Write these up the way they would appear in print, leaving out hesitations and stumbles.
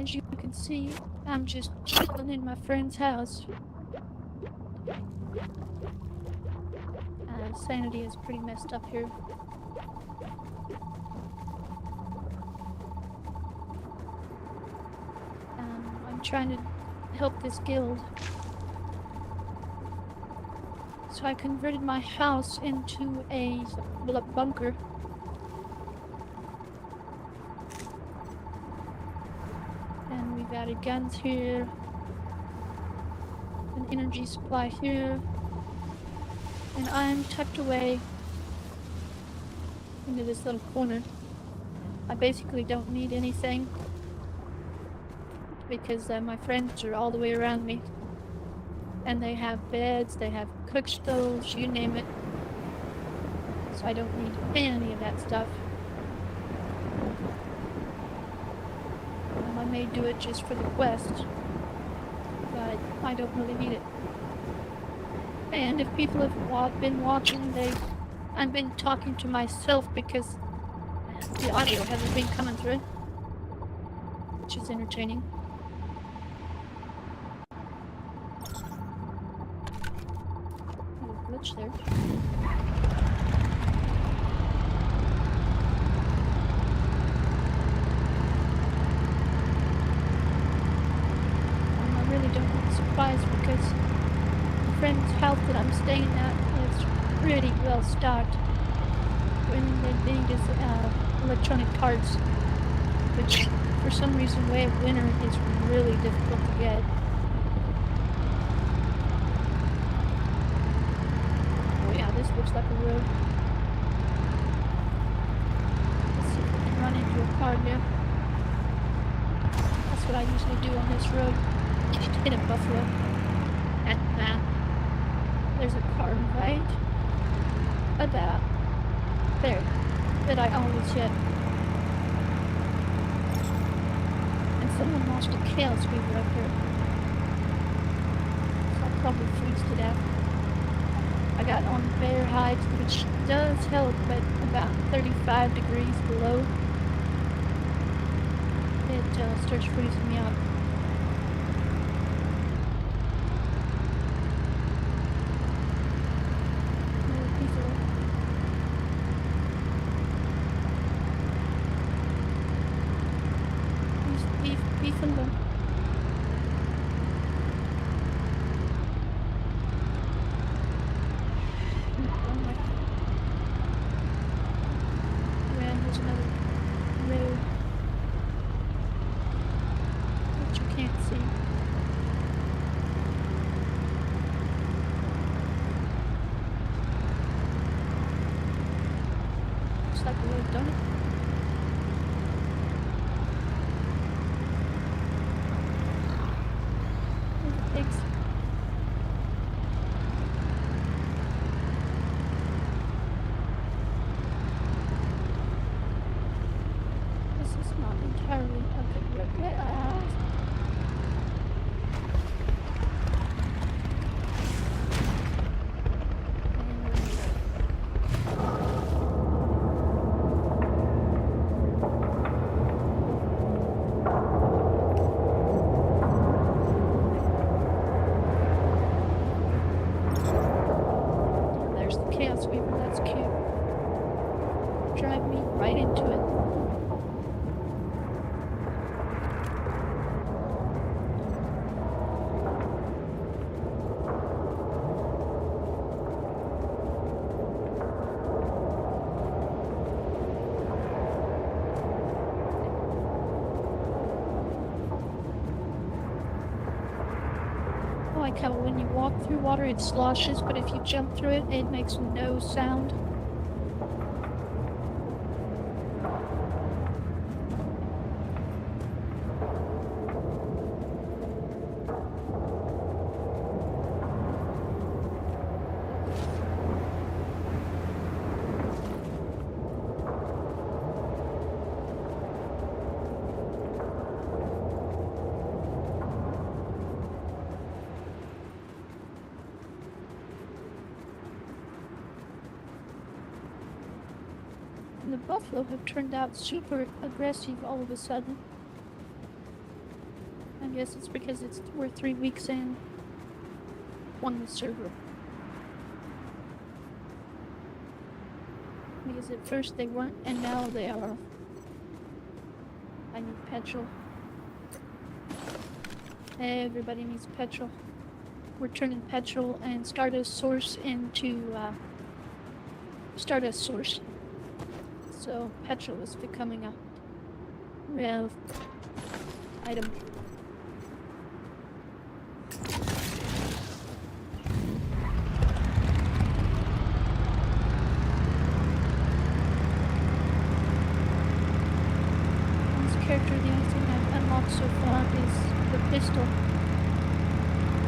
as you can see, I'm just chilling in my friend's house. Sanity is pretty messed up here. I'm trying to help this guild. So I converted my house into a bunker. And we've added guns here. An energy supply here. And I'm tucked away into this little corner. I basically don't need anything because my friends are all the way around me. And they have beds, they have cook stoves, you name it. So I don't need any of that stuff. I may do it just for the quest, but I don't really need it. And if people have been watching, I've been talking to myself because the audio hasn't been coming through, which is entertaining. Little glitch there. I really don't need supplies because the friend's house that I'm staying at is pretty well stocked. The only thing they need is electronic parts, which for some reason way of winter is really difficult to get. Oh yeah, this looks like a road. Let's see if we can run into a car here. That's what I usually do on this road. Just hit a buffalo. And there's a car right about there that I always hit. And someone lost a kale sweeper up here. So I'll probably freeze to death. I got on bear hides, which does help, but about 35 degrees below, it starts freezing me out. Beef and them. Man, there's another road that you can't see. Looks like a road, don't it? Pigs. This is not entirely a good road. There's the chaos weaver, that's cute. Drive me right into it. I like how when you walk through water it sloshes, but if you jump through it, it makes no sound. The buffalo have turned out super aggressive all of a sudden. guess it's because we're 3 weeks in on the server. Because at first they weren't, and now they are. I need petrol. Everybody needs petrol. We're turning petrol and Stardust Source into Stardust Source. So petrol is becoming a real item. Character, the only thing I've unlocked so far is the pistol,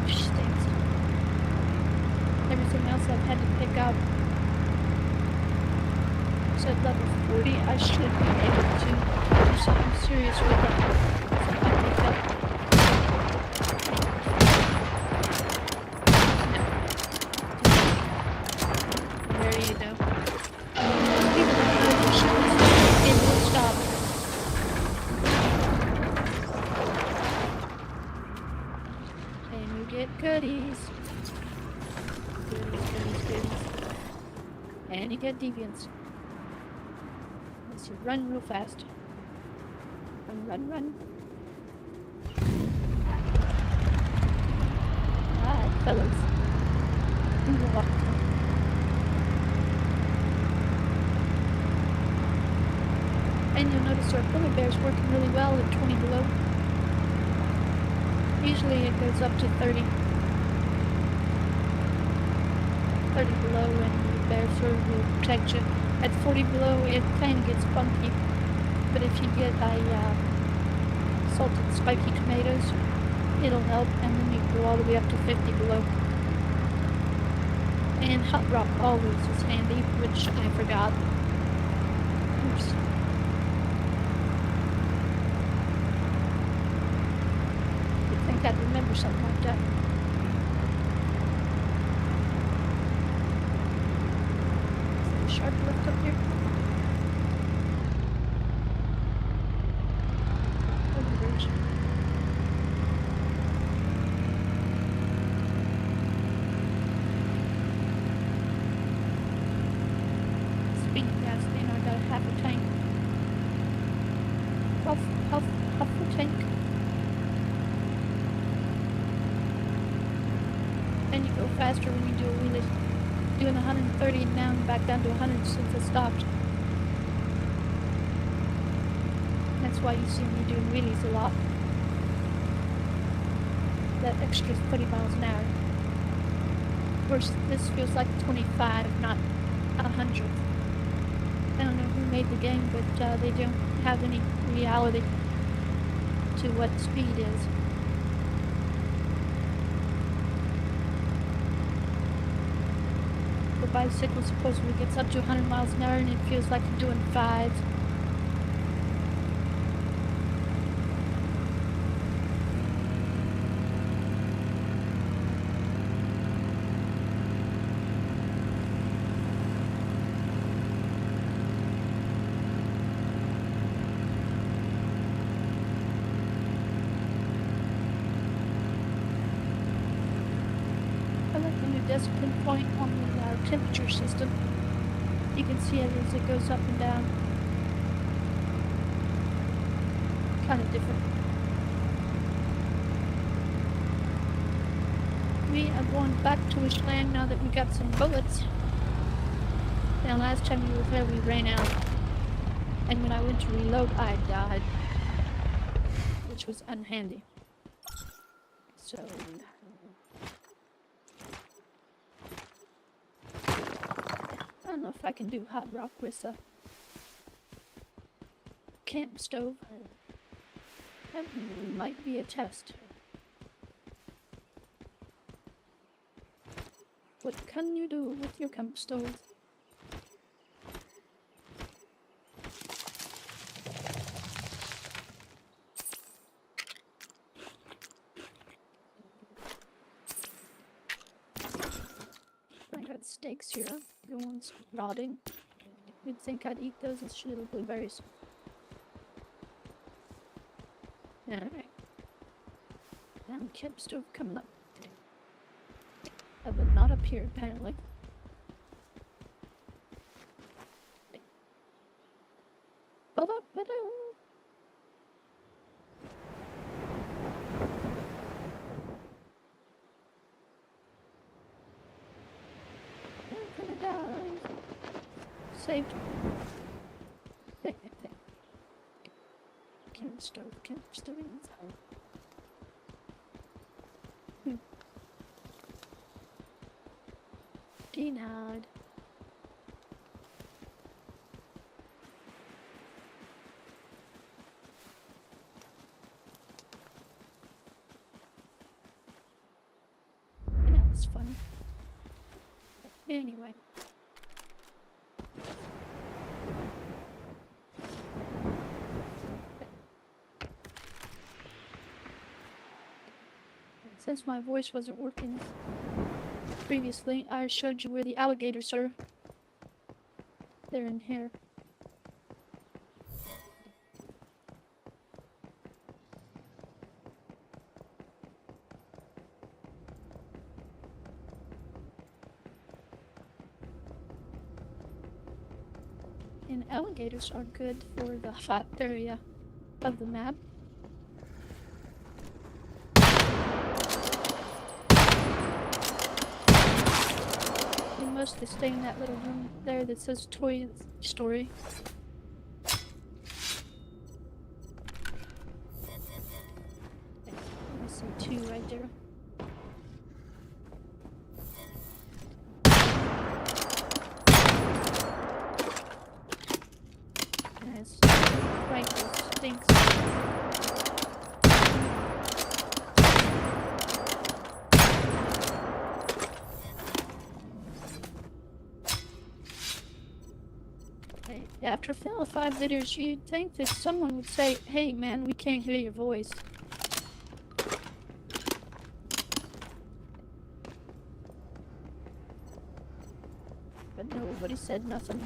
which stinks. Everything else I've had to pick up. So at level 40, I should be able to do something serious with it. So I pick up. No. There you go. It will stop. Get goodies. Goodies. And you get deviants. Unless you run real fast. Run. Alright, fellas. We walk. And you'll notice our polar bear's working really well at 20 below. Usually it goes up to 30 below and the bear sort of will protect you. At 40 below it kind of gets funky, but if you get salted spiky tomatoes, it'll help, and then you go all the way up to 50 below. And hot rock always is handy, which I forgot. Oops. I think I'd remember something like that. Is there a sharp lift up here? Over the bridge. Speaking of gasoline, I got a half a tank. Half a tank. And you go faster when you do a wheelie. Doing 130 and now I'm back down to 100 since I stopped. That's why you see me doing wheelies a lot. That extra 30 miles an hour. Of course, this feels like 25, not 100. I don't know who made the game, but they don't have any reality to what speed is. The bicycle supposedly gets up to 100 miles an hour and it feels like you're doing 5. I like the new discipline point on the temperature system. You can see it as it goes up and down. Kind of different. We are going back to Wishland now that we got some bullets. Now last time we were there we ran out. And when I went to reload I died. Which was unhandy. So I don't know if I can do hot rock with a camp stove. That might be a test. What can you do with your camp stove? I got steaks here. The one's rotting. You'd think I'd eat those instead of blueberries. Alright. And camp stove coming up. But not up here, apparently. Saved. Camp stove. Denied. Yeah, that's funny. Anyway. Since my voice wasn't working previously, I showed you where the alligators are. They're in here. And alligators are good for the hot area of the map. They mostly stay in that little room there that says Toy Story. I see two right there. And his rifle stinks. After 5 videos, you'd think that someone would say, "Hey man, we can't hear your voice." But nobody said nothing.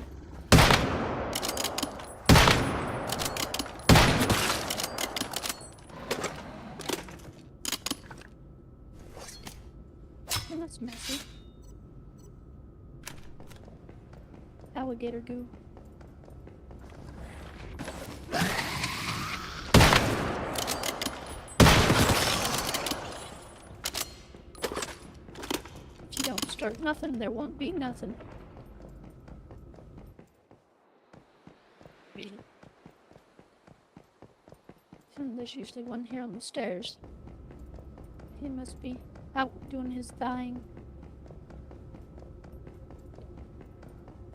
And that's messy. Alligator goo. If you don't start nothing, there won't be nothing. And there's usually one here on the stairs. He must be out doing his thing.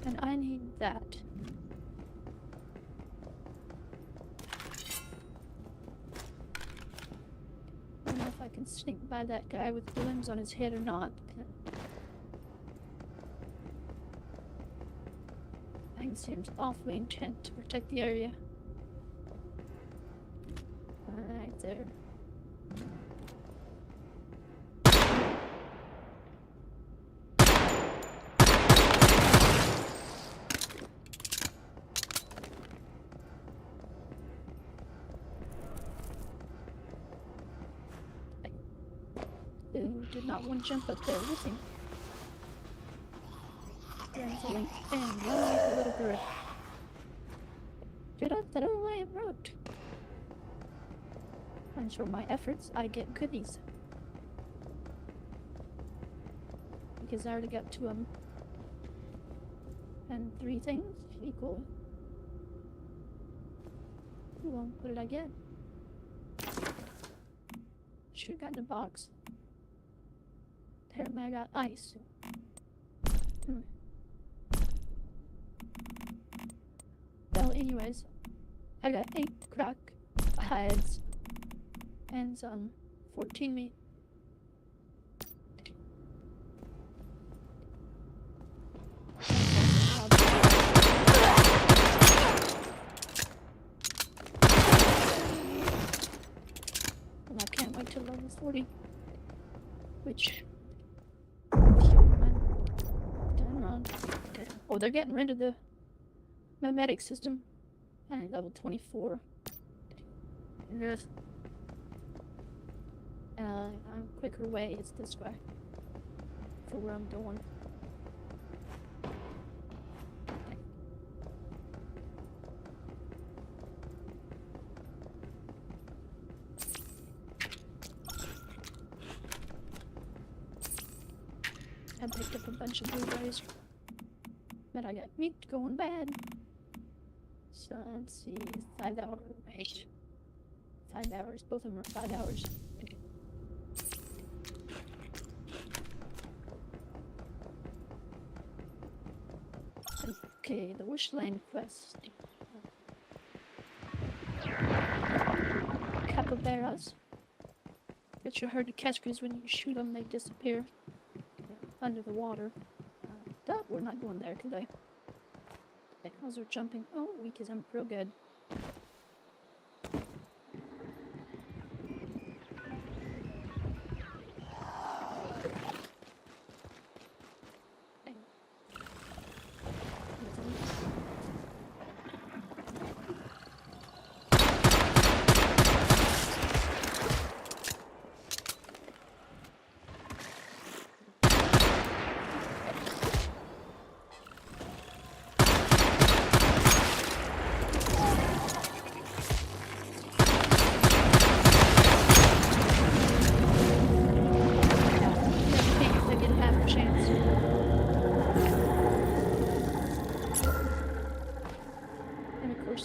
And I need that. I don't know if I can sneak by that guy with the limbs on his head or not. He seems awfully intent to protect the area. Right there. Ooh, did not want to jump up there with him. And run like a little girl. Get up that away and wrote. And for my efforts, I get goodies. Because I already got 2 of them. And 3 things equal. Well, what did I get? Should have gotten a box. There, I got ice. Well, anyways, I got 8 crack hides and some 14 meat. And I can't wait till level 40, which. Oh, they're getting rid of the mimetic system. And level 24. Yes. A quicker way is this way. For where I'm going. I picked up a bunch of blueberries, but I got meat going bad. So let's see, 5 hours. 5 hours, both of them are 5 hours. Okay, the Wishland quest. Capybaras. Get you hard to catch because when you shoot them, they disappear under the water. We're not going there today. Those are jumping. Oh, because I'm real good.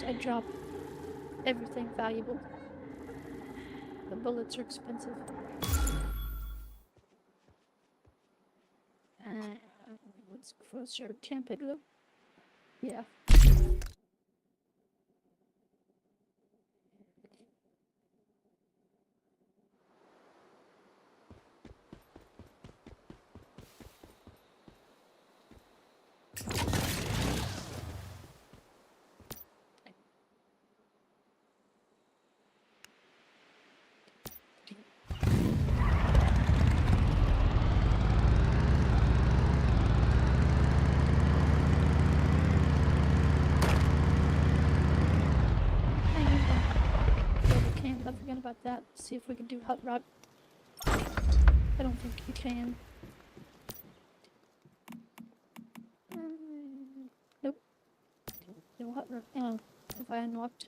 I drop everything valuable. The bullets are expensive. What's closer? Tampico? Yeah. I forgot about that. See if we can do hot rod. I don't think you can. Nope. No hot rod. If I unlocked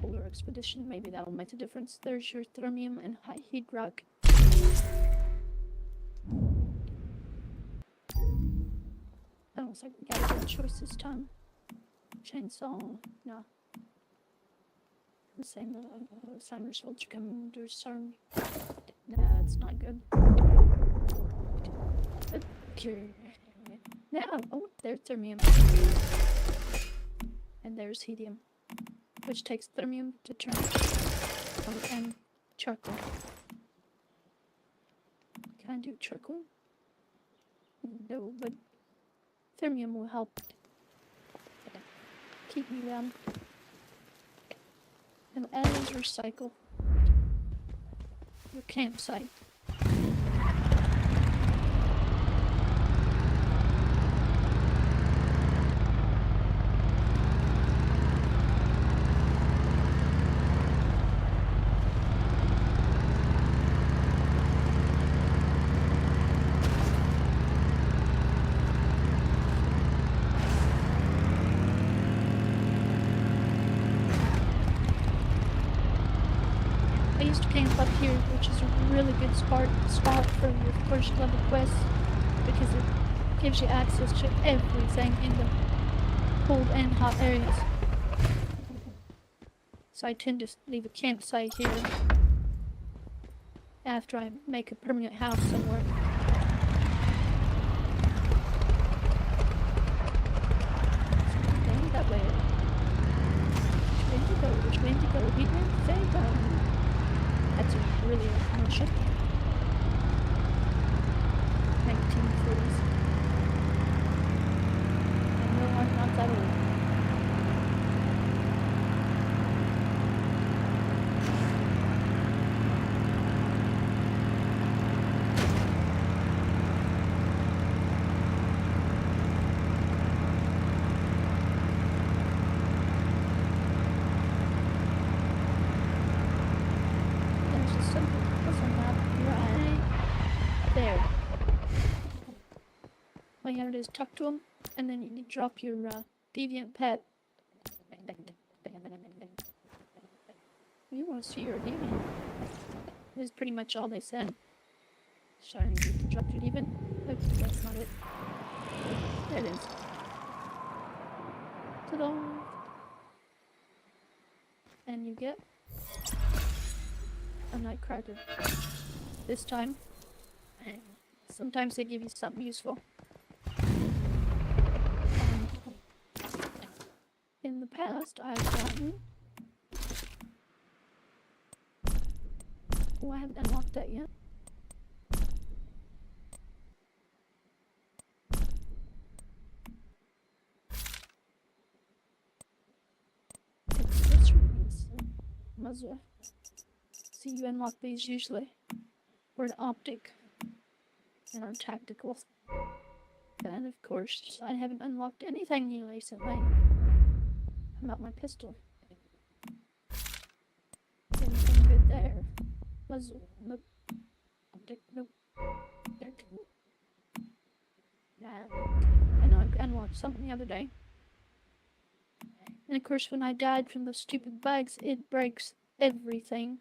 Polar Expedition, maybe that'll make a difference. There's your thermium and high heat rock. I don't think we got a good choice this time. Chainsaw, no. The same Simon's Vulture Commander Sarn. Nah, it's not good. Okay. Now, oh, there's thermium. And there's helium, which takes thermium to turn and charcoal. Can I do charcoal? No, but thermium will help keep me down. And as recycle your campsite. I used to camp up here, which is a really good spot for your first level quest because it gives you access to everything in the cold and hot areas. So I tend to leave a campsite here after I make a permanent house somewhere. That way. Which way to go? He didn't say that. That's a really old ship. 1940s. And no, I'm not that old. all you have to do is talk to them, and then you drop your deviant pet. You want to see your deviant? This is pretty much all they said. Starting to drop your deviant. Oops, that's not it. There it is. Ta-da! And you get a nightcracker. This time, sometimes they give you something useful. In the past, I've gotten... Oh, I haven't unlocked that yet. It's muzzle. See, you unlock these usually. Or an optic. And our tactical. And of course, I haven't unlocked anything new recently. How about my pistol? Anything good there? Muzzle. Nope. Optic. Nope. I know I unlocked something the other day. And of course, when I died from those stupid bugs, it breaks everything.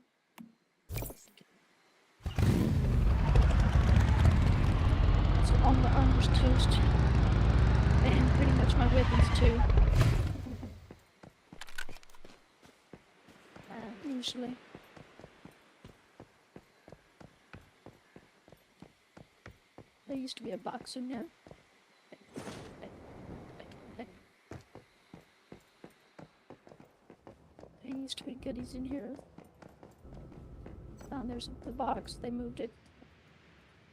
So all the armor's toast. And pretty much my weapons too. Usually. There used to be a box in there. There used to be goodies in here. Oh, there's the box. They moved it.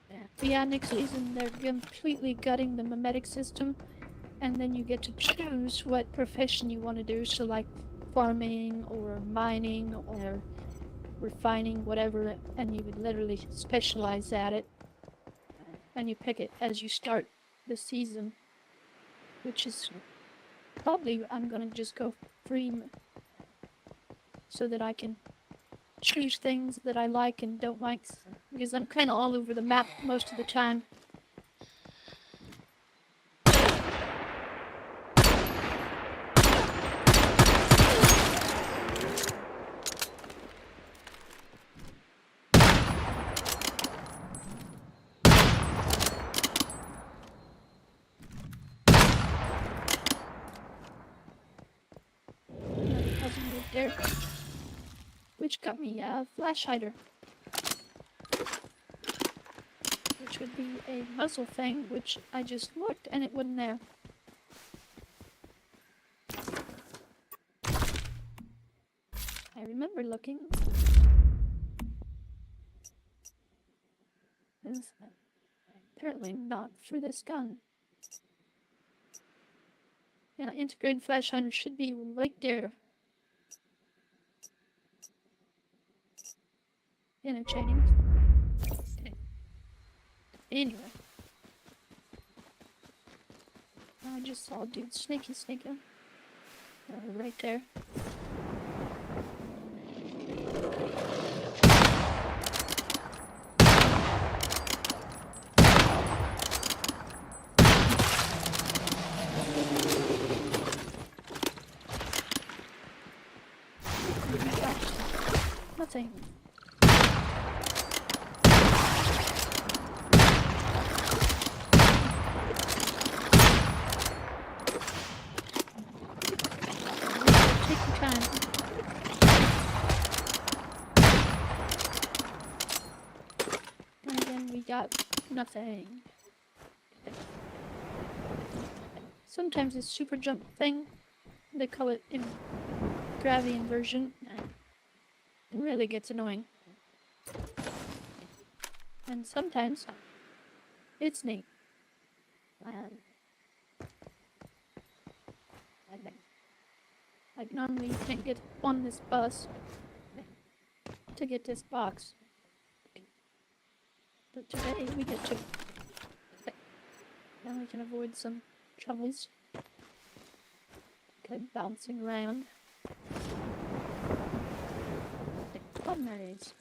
But yeah, next season they're completely gutting the mimetic system, and then you get to choose what profession you want to do. So like farming or mining or refining, whatever, and you would literally specialize at it. And you pick it as you start the season, which is probably I'm gonna just go free so that I can choose things that I like and don't like, because I'm kind of all over the map most of the time. There, which got me a flash hider, which would be a muzzle thing, which I just looked and it wasn't there. I remember looking. It's apparently not for this gun. Yeah, integrated flash hider should be right there. Interchaining. Anyway. I just saw a dude sneaking. Right there. Nothing. Got nothing. Sometimes this super jump thing, they call it in gravity inversion, it really gets annoying. And sometimes it's neat. Like normally you can't get on this bus to get this box. But today we get to. Now we can avoid some troubles. Okay, bouncing around. Primaries.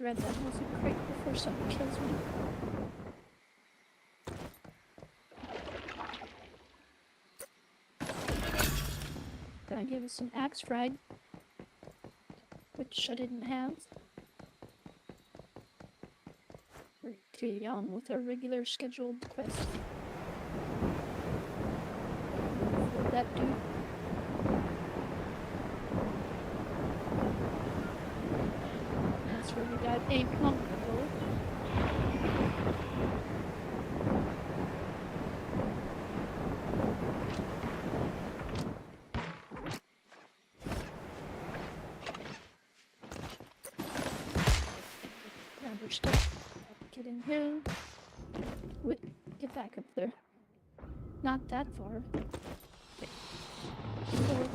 grab that music crate before someone kills me. Gonna give us an axe fried, which I didn't have. We're carrying on with our regular scheduled quest. For that dude. That's where we got Imperturbable. Grab our stuff. Get in here. Wait, get back up there. Not that far. Okay. Forward.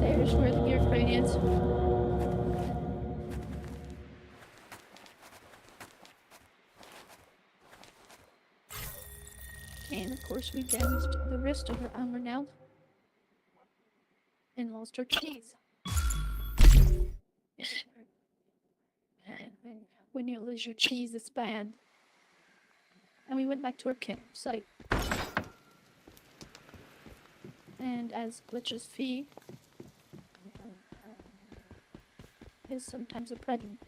There's where the gear crate is. And of course we damaged the rest of her armor now. And lost her cheese. When you lose your cheese, it's bad. And we went back to our campsite. And as Glitch's fee is sometimes a present.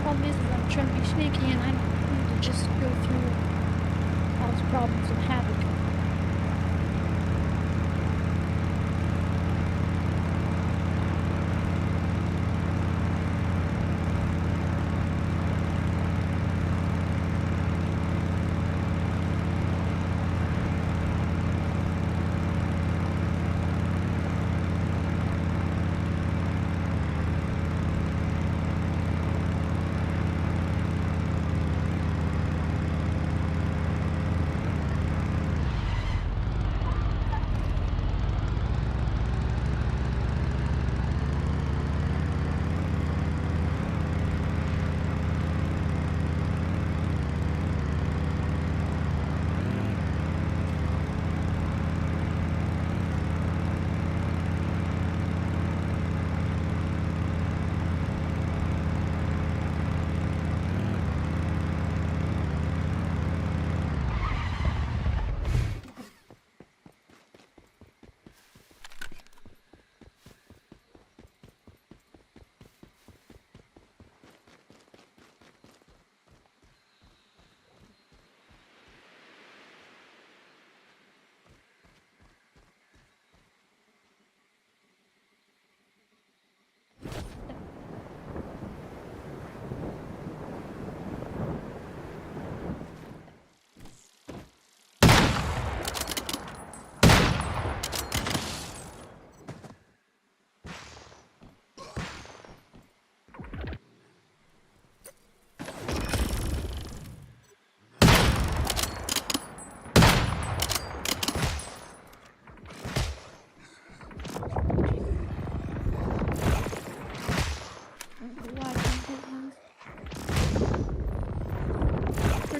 Problem is I'm trying to be sneaky and I need to just go through cause problems and havoc.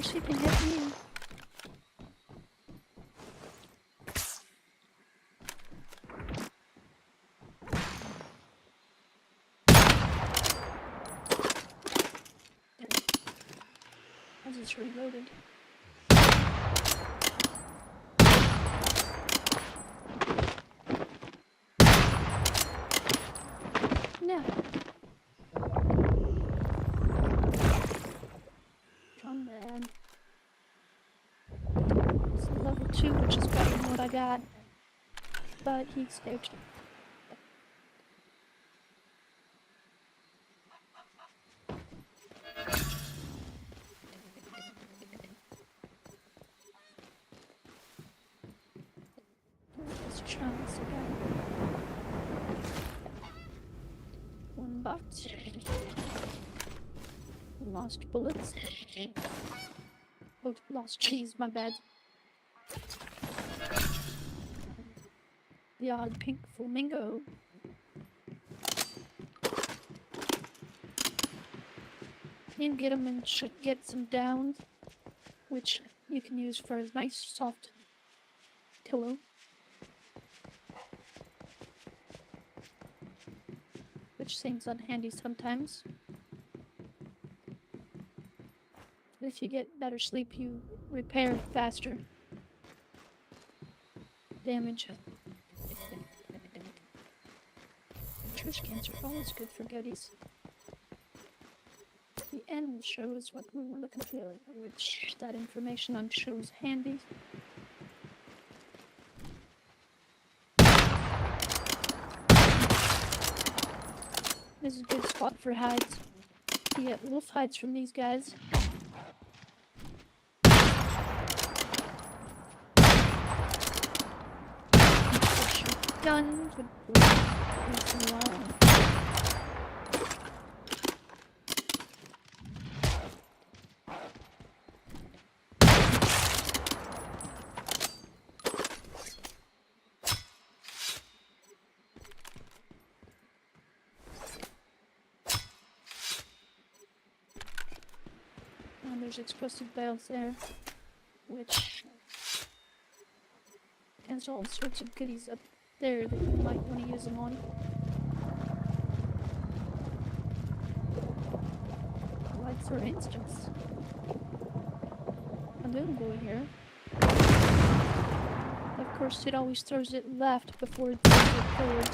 She can hit me. I just reloaded. No. Come on. It's level 2, which is better than what I got. But he escaped. Let's try this again. box. Lost bullets. Oh, lost cheese, my bad. The odd pink flamingo. You can get them and get some down, which you can use for a nice soft pillow. Which seems unhandy sometimes. But if you get better sleep, you repair faster. Damage. Trash cans are always good for goodies. The end shows what we were looking for, which that information I'm sure is handy. This is a good spot for hides. You get wolf hides from these guys. Guns would long. And there's explosive barrels there, which has all sorts of goodies up there that you might want to use them on. Like for instance, a little boy here. Of course, it always throws it left before it throws it forward.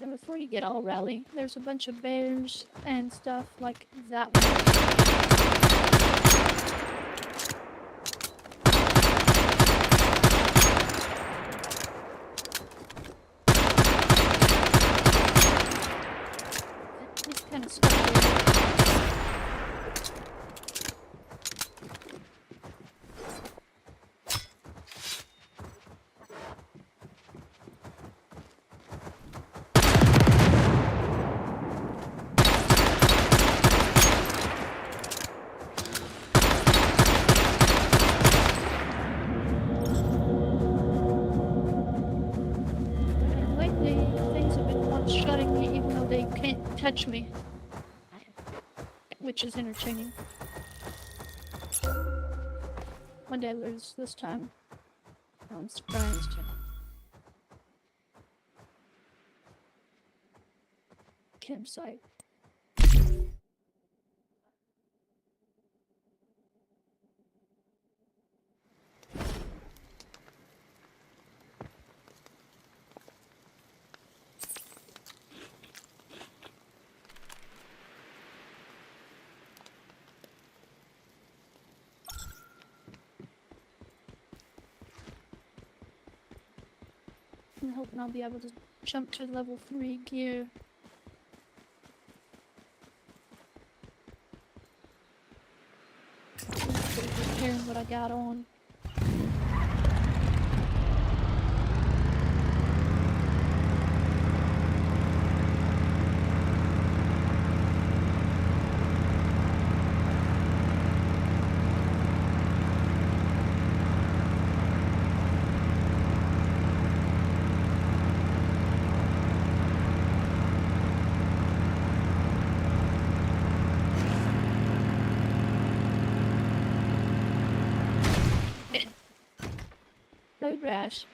And before you get all rowdy, there's a bunch of bears and stuff like that one. It's kind of scary. Touch me, which is entertaining. One day I lose this time. I'm surprised. Campsite. I'm hoping I'll be able to jump to level 3 gear. Repairing what I got on. Road rash.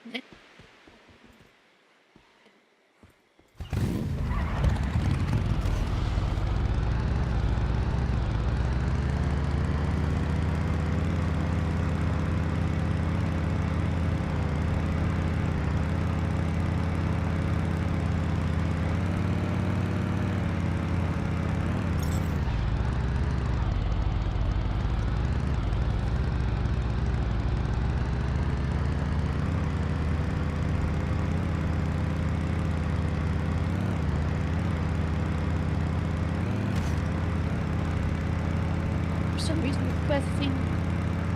some reason the quest seemed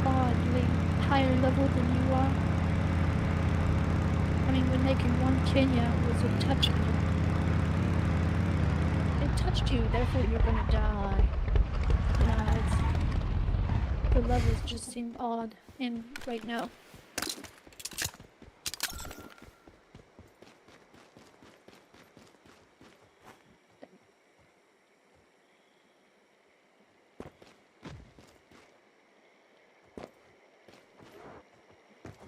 oddly higher level than you are. I mean, when making one Kenya, it was a touch me. It touched you, therefore you're gonna die. Yeah, the levels just seem odd in right now.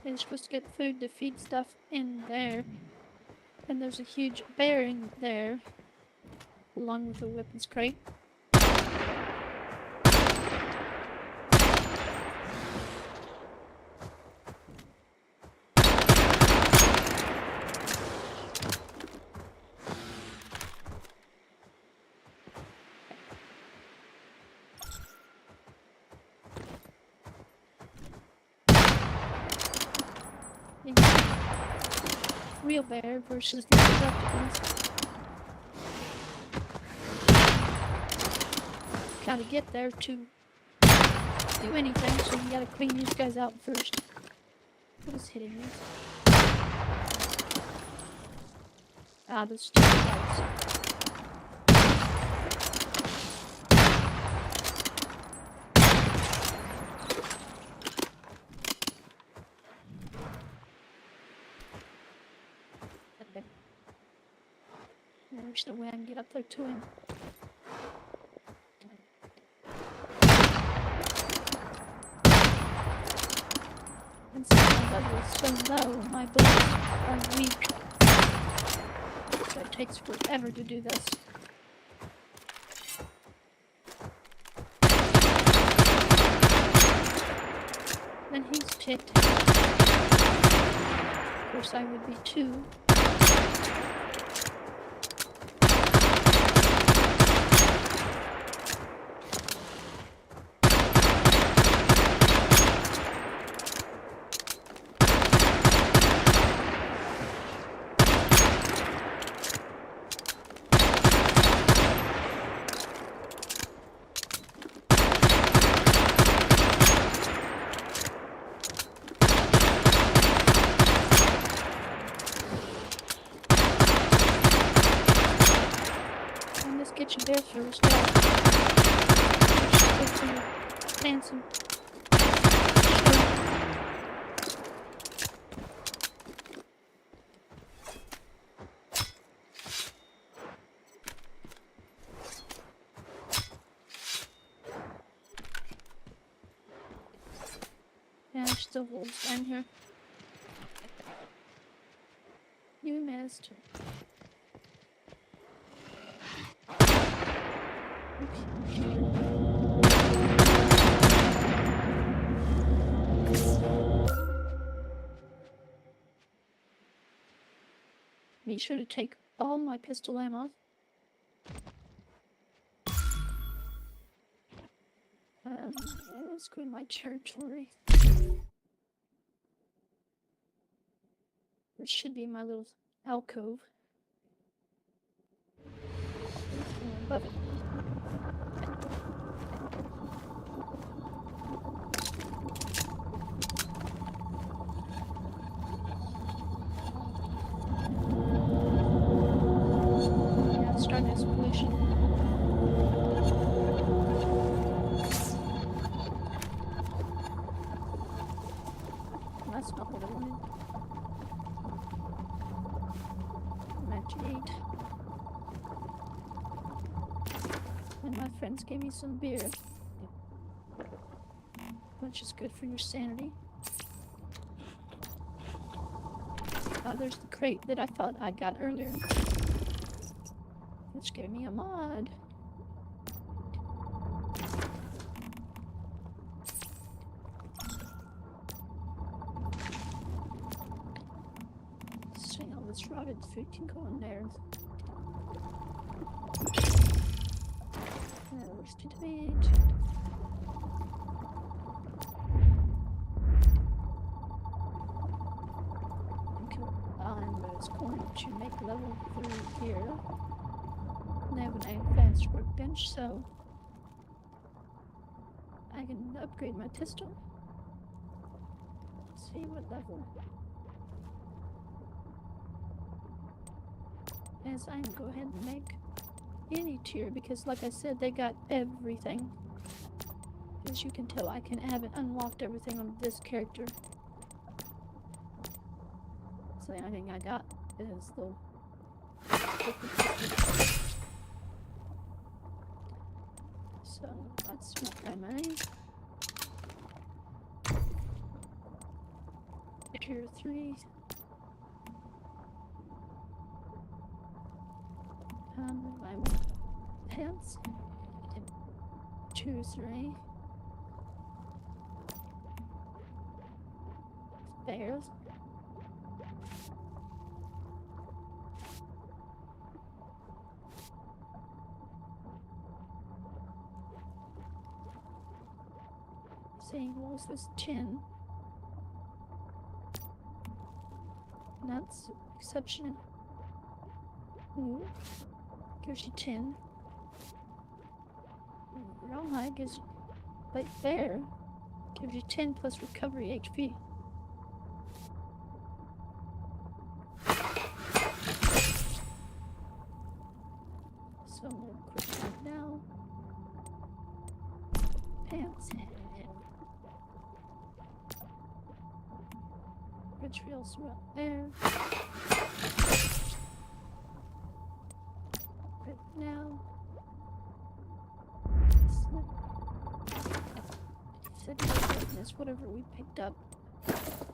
You're supposed to get food to feed stuff in there. And there's a huge bear in there, along with a weapons crate. Real bear versus the replicants. Gotta get there to do anything, so you gotta clean these guys out first. What is hitting me? Ah, the stupid lights. There's no way I can get up there to him. And sometimes I will so low, my bullets are weak. So it takes forever to do this. Then he's ticked. Of course I would be too. Get your bear first. Dancing. Yeah, there's still wolves down here. You missed. Be sure to take all my pistol ammo. Let's go in my territory. It should be my little alcove. Above it. Yeah, it's starting this pollution. That's not what I wanted. I'm at 8. And my friends gave me some beer. Which is good for your sanity. Oh, there's the crate that I thought I got earlier. Which gave me a mod. See all this rotted food can go in there. Roasted meat. It's going to make level 3 here. And I have an advanced workbench, so I can upgrade my pistol. Let's see what level. As I can go ahead and make any tier because, like I said, they got everything. As you can tell, I haven't unlocked everything on this character. So the only thing I got is the so that's my primary. Tier 3. My pants. 2, 3. Bears. Saying was this 10. And that's exception. Ooh. Gives you 10. Rawhide gives like there. Gives you 10 plus recovery HP. So we'll quick that now. Pants. Rich reels right there. Right now. Is whatever we picked up.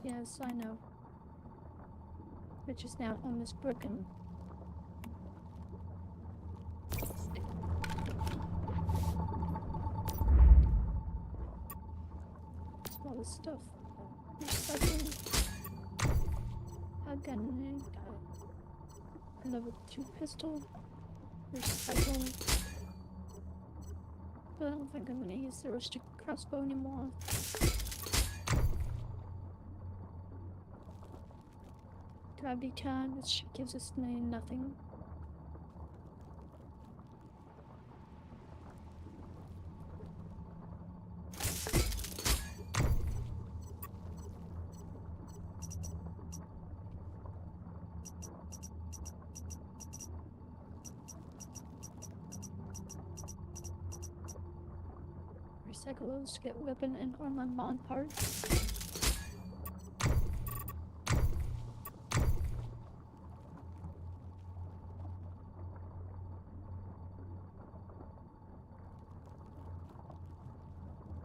Yes, I know. Which is now almost broken. All this stuff. Recycling. I've got a level 2 pistol. Recycle. But I don't think I'm gonna use the rustic crossbow anymore. Gravity time, which gives us nothing. Recycle those to get weapon and armor mod parts.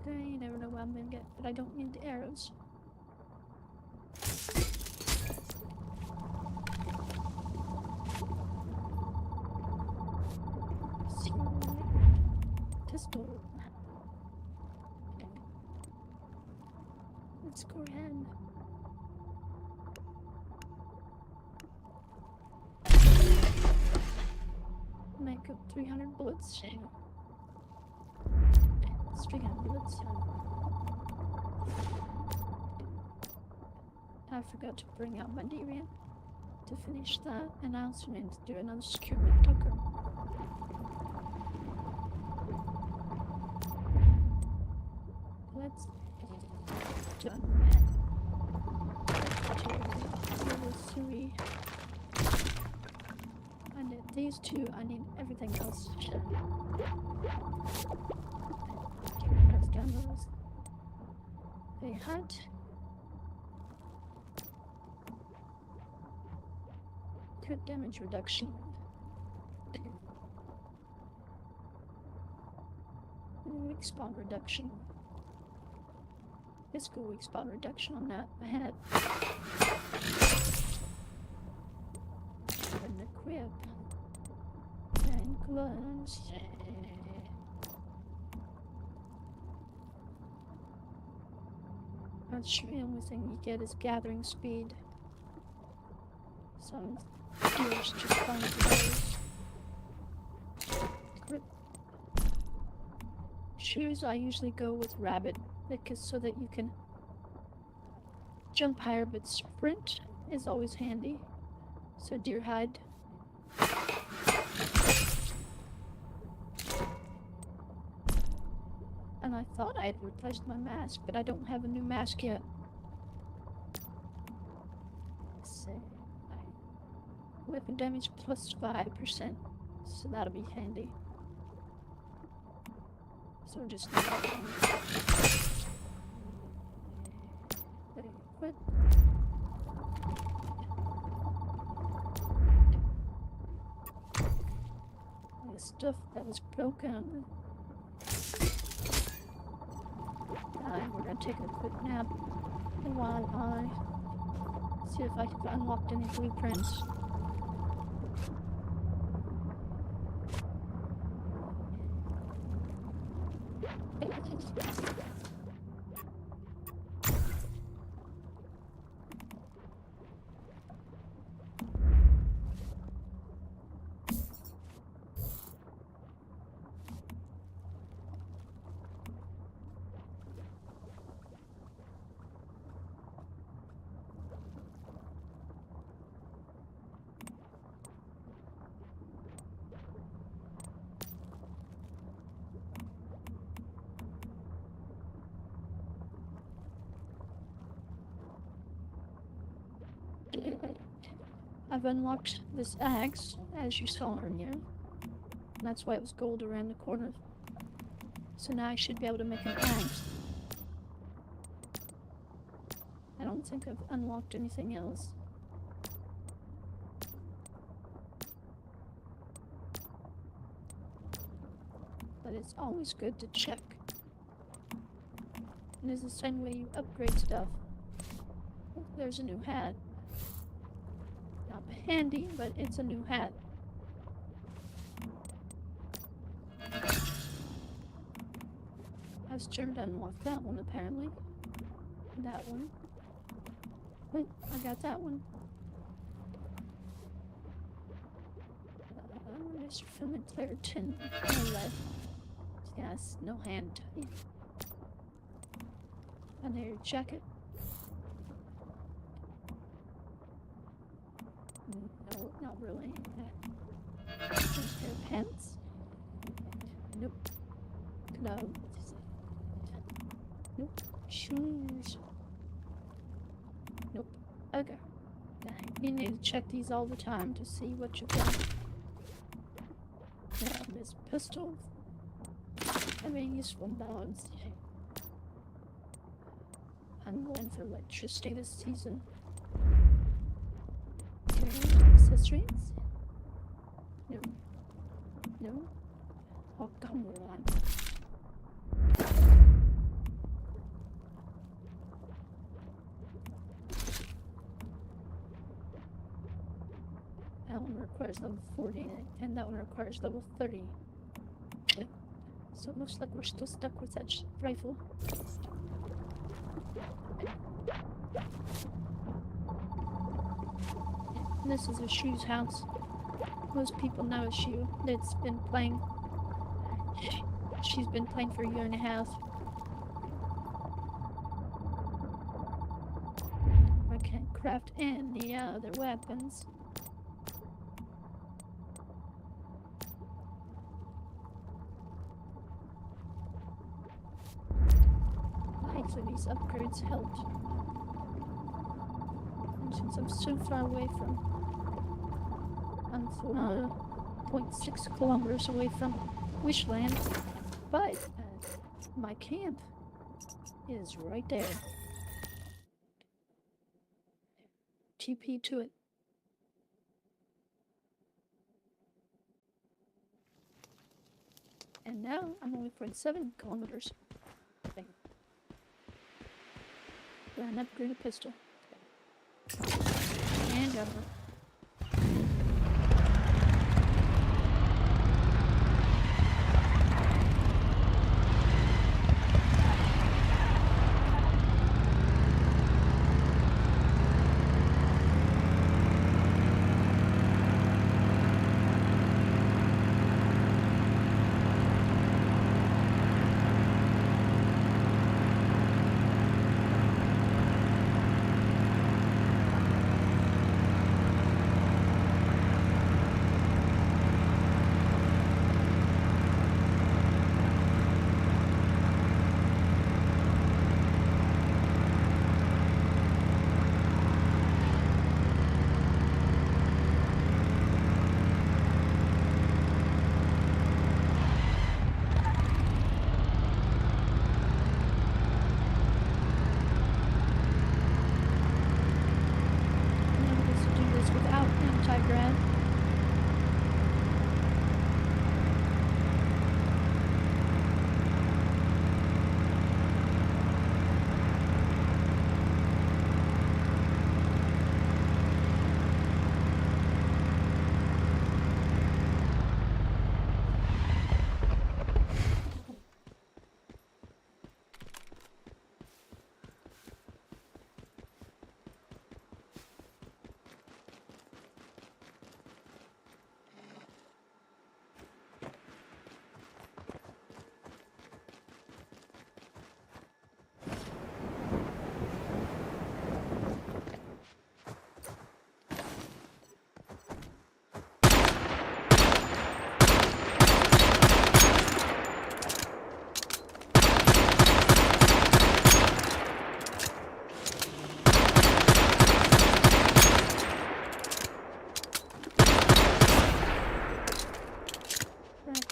You never know what I'm gonna get, but I don't need the arrows. Pistol. Let's go ahead. Make up 300 bullets. 300 bullets. I forgot to bring out my DRAM to finish that, and I also need to do another security tucker. Let's done that. Level 3. I need these two, I need everything else. A hut. Crit damage reduction. Weak spawn reduction. Physical weak spawn reduction on that. I had and equip and gloves. That's the only thing you get is gathering speed. Some deers just fine for those. Grip. Shoes I usually go with rabbit because so that you can jump higher, but sprint is always handy. So deer hide. I And I thought I had replaced my mask, but I don't have a new mask yet. So, weapon damage plus 5%. So that'll be handy. So just quit. The stuff that was broken. We're gonna take a quick nap while I see if I've unlocked any blueprints. I've unlocked this axe, as you saw earlier. That's why it was gold around the corner. So now I should be able to make an axe. I don't think I've unlocked anything else. But it's always good to check. And it's the same way you upgrade stuff. Oh, there's a new hat. Not handy, but it's a new hat. I was turned to unlock that one apparently. That one. Wait, I got that one. Mr. Film Clear 10. Yes, no hand. And their jacket. No, not really. Pair of pants. Nope. Gloves. Nope. Shoes. Nope. Okay. You need to check these all the time to see what you got. Now, this pistol. I mean, useful dogs. I'm going for electricity this season. Accessories? No. No? Oh, come on. That one requires level 40, and that one requires level 30. So it looks like we're still stuck with that rifle. This is a Shoe's house. Most people know a Shoe that's been playing. She's been playing for a year and a half. I can't craft any other weapons. Hopefully these upgrades helped. And since I'm so far away from... I'm 0.6 kilometers away from Wishland, but my camp is right there. TP to it. And now I'm only 0.7 kilometers. Okay. Got an upgraded pistol. And armor.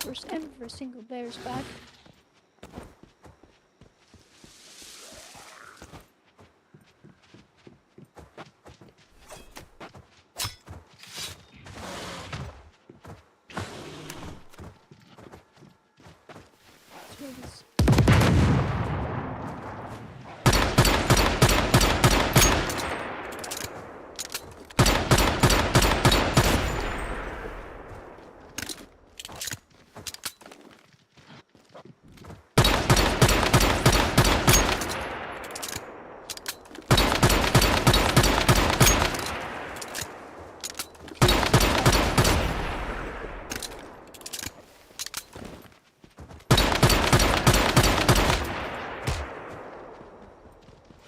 First every single bear's back.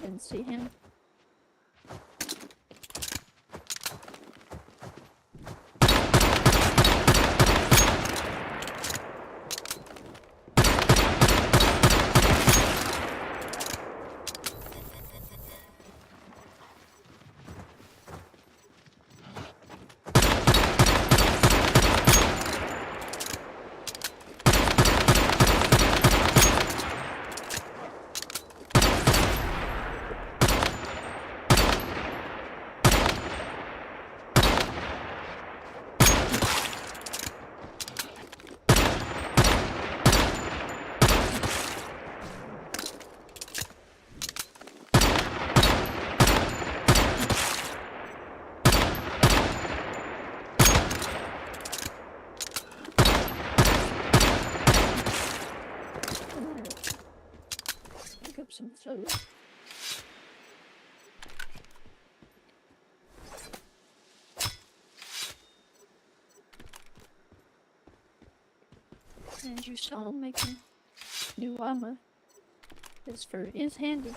Didn't see him. Pick up some food. And you saw him making new armor. His fur is handy.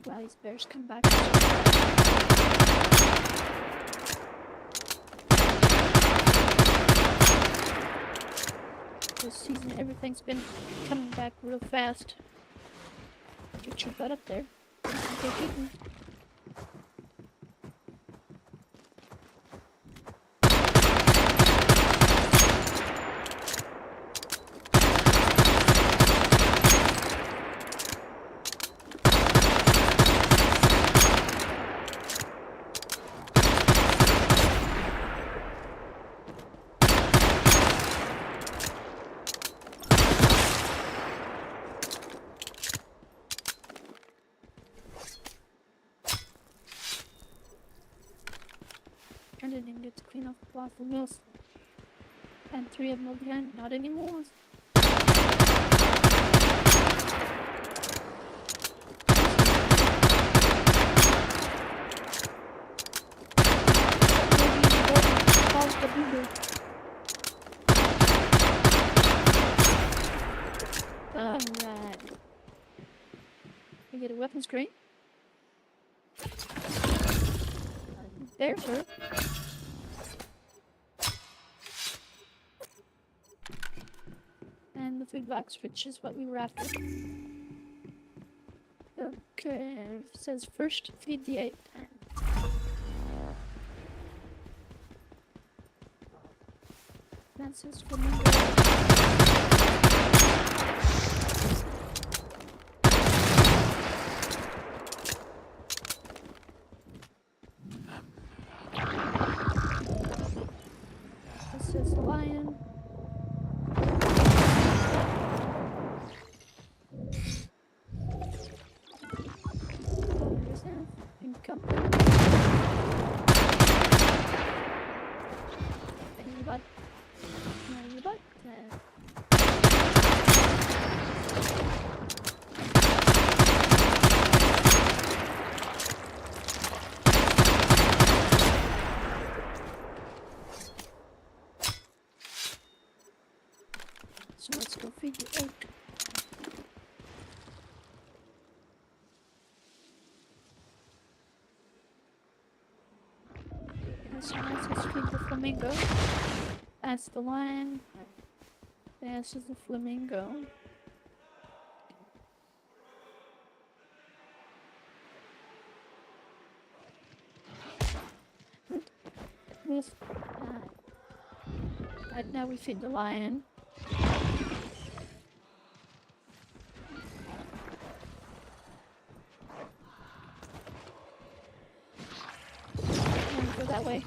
While these bears come back. This season, everything's been coming back real fast. Get your butt up there. Get eaten. I didn't even get to clean off the waffle mills. And 3 of them are behind, not anymore. Alright. We get a weapons crate. There, sir. And the food box, which is what we were after. Okay, it says first feed the 8. That says for me. This says lion. There's there. Income. In your butt. Not in your butt. So let's go feed the oak. So let's feed the flamingo. That's the lion. This is the flamingo. This. Right now we feed the lion. And go that way.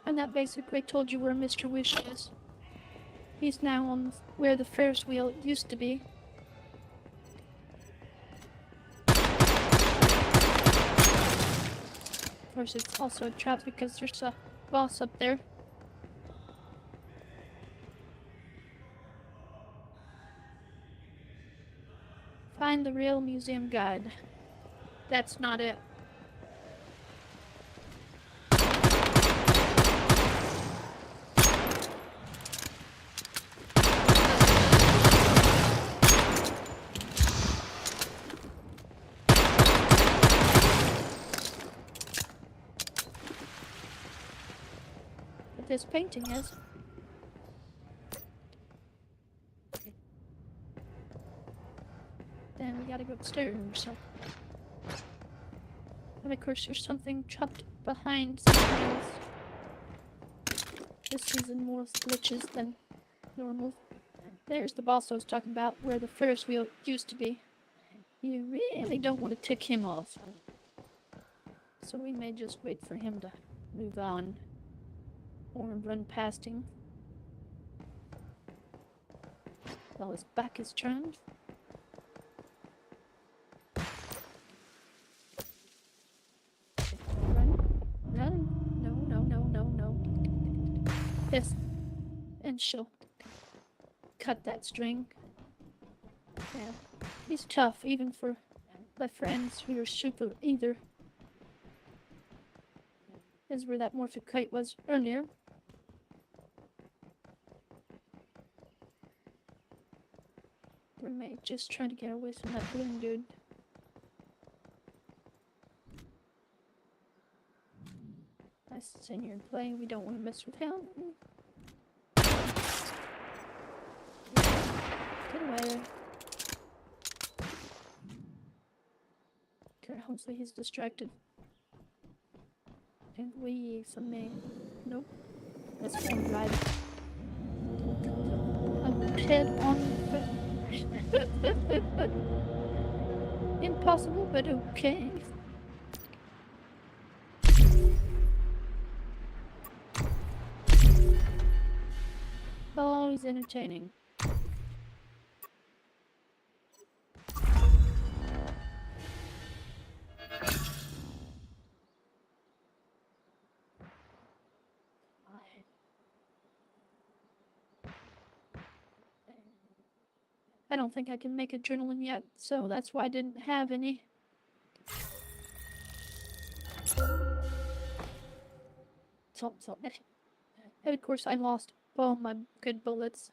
And that basically told you where Mr. Wish is. He's now on where the Ferris wheel used to be. Of course, it's also a trap because there's a boss up there. Find the real museum guide. That's not it. But this painting is. Then we gotta go upstairs, so. And of course there's something trapped behind something else. This season more glitches than normal. There's the boss I was talking about, where the Ferris wheel used to be. You really don't want to tick him off. So we may just wait for him to move on. Or run past him. While his back is turned. No. Yes. And she'll cut that string. Yeah. He's tough, even for my friends who are super either. Is where that morphic kite was earlier. We may just try to get away from that balloon dude. Nice to sit here and play. We don't want to mess with him. Get away. Okay, hopefully he's distracted. And we from me. Nope. Let's go and ride. I'm head on. Impossible, but okay. Always entertaining. I don't think I can make adrenaline yet, so that's why I didn't have any. So, and of course I lost all my good bullets.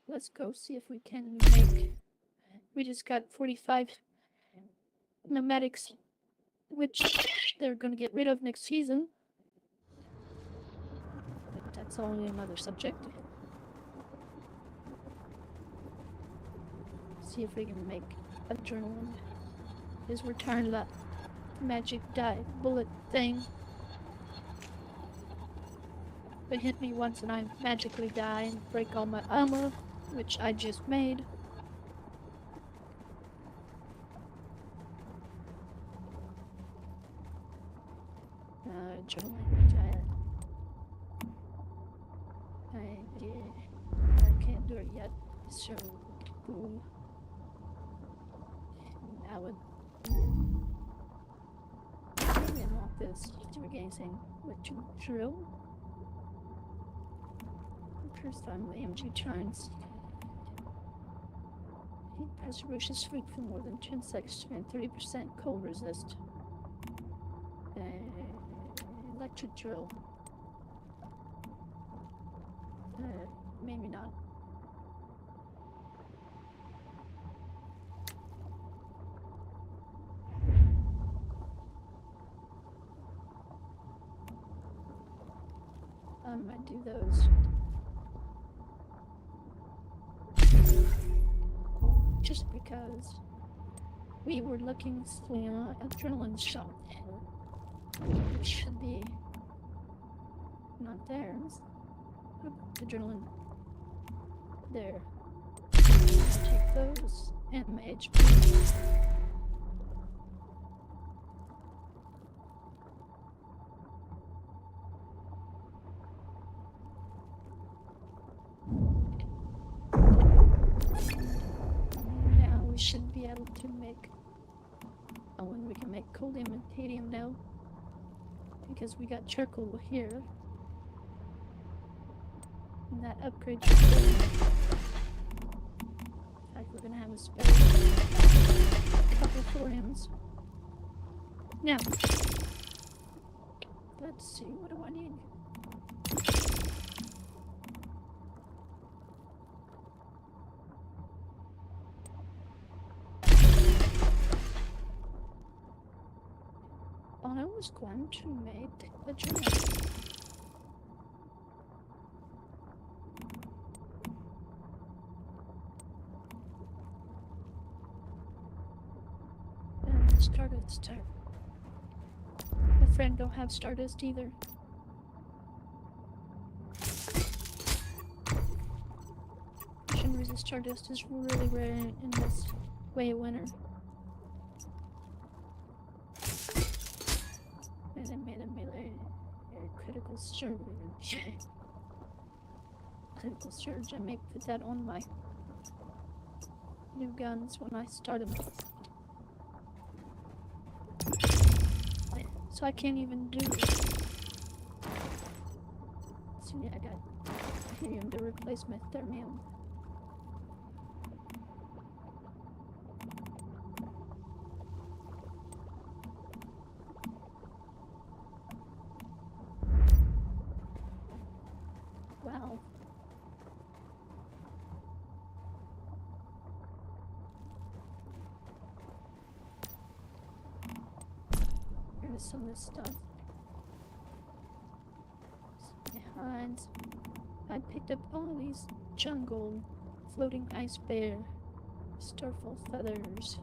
Let's go see if we can make... We just got 45 pneumatics, which they're gonna get rid of next season. But that's only another subject. See if we can make adrenaline. Because we're tired of that magic bullet thing. But hit me once and I magically die and break all my armor, which I just made. Adrenaline. I can't do it yet. So, I would maybe unlock this to regain saying what to drill. First time the AMG turns. Heat preservation sweep for more than 10 seconds and 30% cold resist. Electric drill. Maybe not. I might do those. Just because we were looking for adrenaline shot. It should be not there. Adrenaline. There. Take those and my HP. Now we should be able to make... Oh, and we can make coldam and titanium now. Because we got charcoal here. And that upgrade should be... In fact, we're gonna have a spare couple thoriums. Now, let's see, what do I need? I was going to make a journal. And Stardust. My friend don't have Stardust either. For some reason Stardust is really rare in this way of winter. Critical surge. Critical surge. I may put that on my new guns when I start them. So I can't even do it. So yeah, I got helium to replace my thermium. Wow. Here's some of this stuff. Behind. I picked up all of these jungle, floating ice bear, starfall feathers,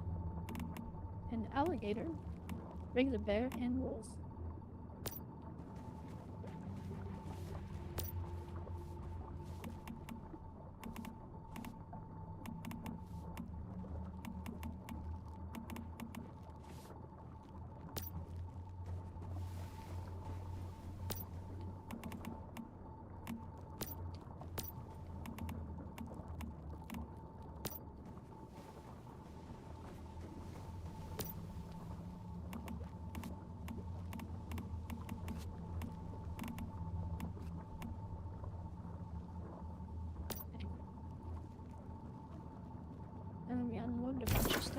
an alligator, regular bear, and wolf.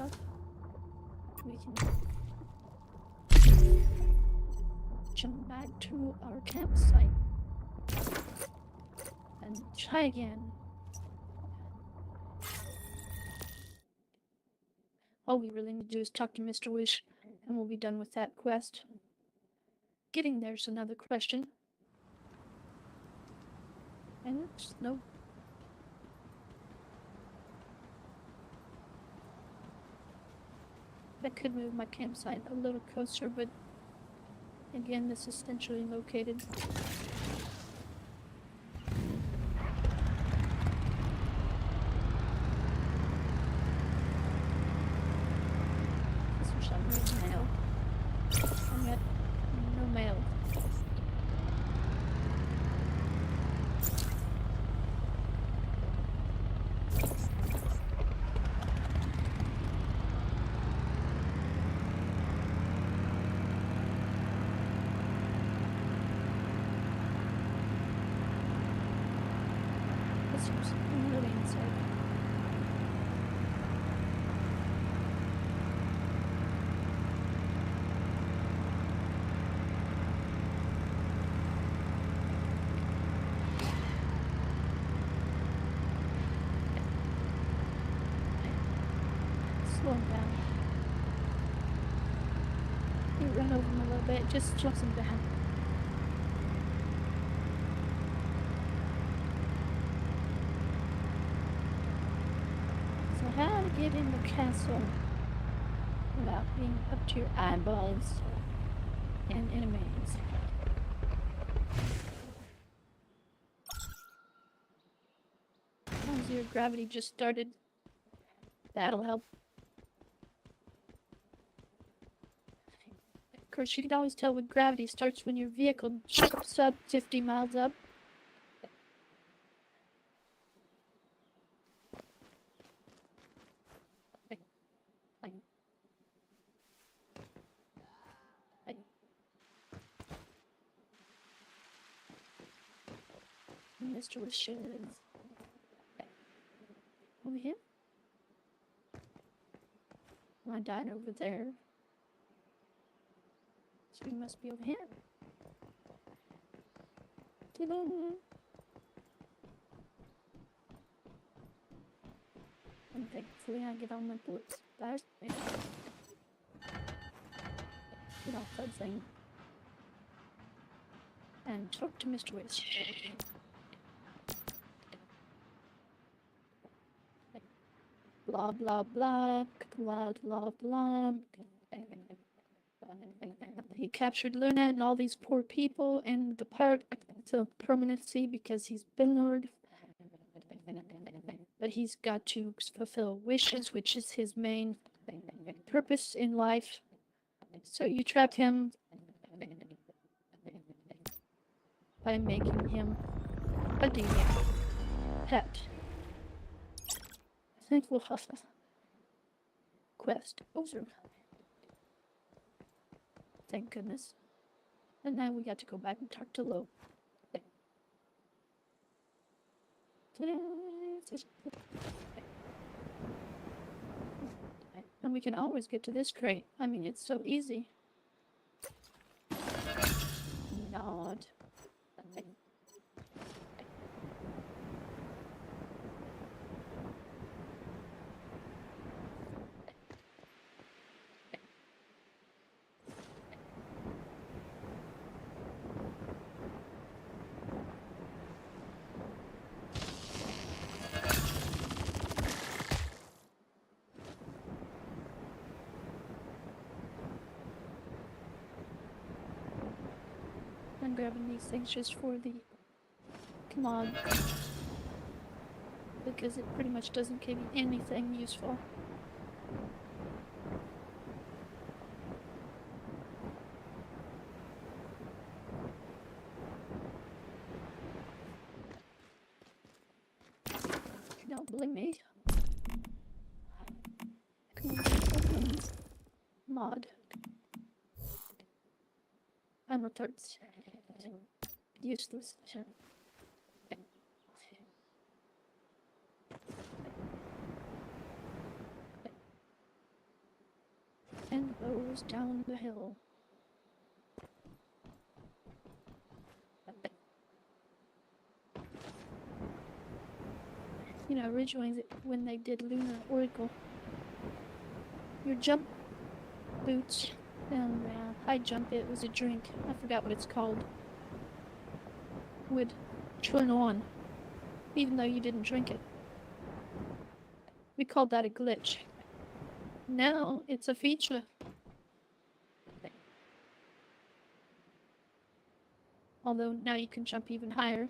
stuff, we can jump back to our campsite and try again. All we really need to do is talk to Mr. Wish, and we'll be done with that quest. Getting there's another question. And no. That could move my campsite a little closer, but again, this is centrally located. This was some red mail. I got no mail. This was really insane. Slow him down. You run over him a little bit, just slows him down. So how to get in the castle without being up to your eyeballs and enemies? As long as your gravity just started, that'll help. Of course, you can always tell when gravity starts when your vehicle jumps up 50 miles up. Mr. Wishes. Over here? I died over there. So we must be over here. And thankfully I get all my bullets. That's it. Get off that thing. And talk to Mr. Wish. Blah blah blah, blah blah blah. He captured Luna and all these poor people in the park to permanency because he's been Lord. But he's got to fulfill wishes, which is his main purpose in life. So you trap him by making him a demon pet. I think we'll have a quest over. Thank goodness. And now we got to go back and talk to Lo. And we can always get to this crate. I mean, it's so easy. Nod. I'm grabbing these things just for the command because it pretty much doesn't give you anything useful. Don't blame me. Mod. I'm retards. Useless. Goes down the hill. You know, originally when they did Lunar Oracle, your jump boots and high jump, it was a drink, I forgot what it's called, would turn on, even though you didn't drink it. We called that a glitch. Now it's a feature. Although now you can jump even higher.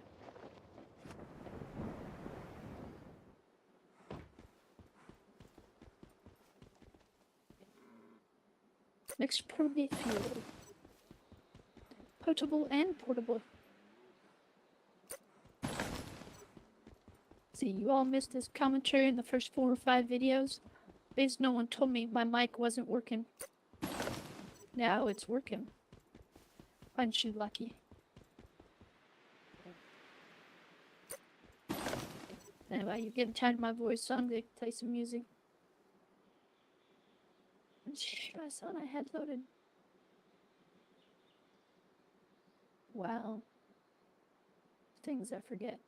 Expertable fuel. Potable and portable. See, you all missed this commentary in the first 4 or 5 videos. Because no one told me my mic wasn't working. Now it's working. Aren't you lucky? Anyway, you're getting tired of my voice, so I'm gonna play some music. I thought I had loaded. Wow. Things I forget.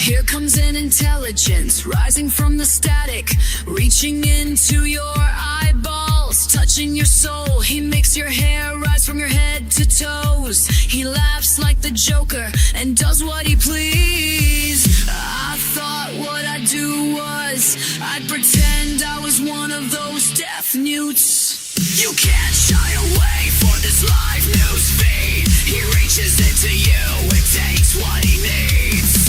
Here comes an intelligence rising from the static, reaching into your eyeballs, touching your soul. He makes your hair rise from your head to toes. He laughs like the Joker and does what he please. I thought what I'd do was I'd pretend I was one of those deaf mutes. You can't shy away for this live news feed. He reaches into you, it takes what he needs.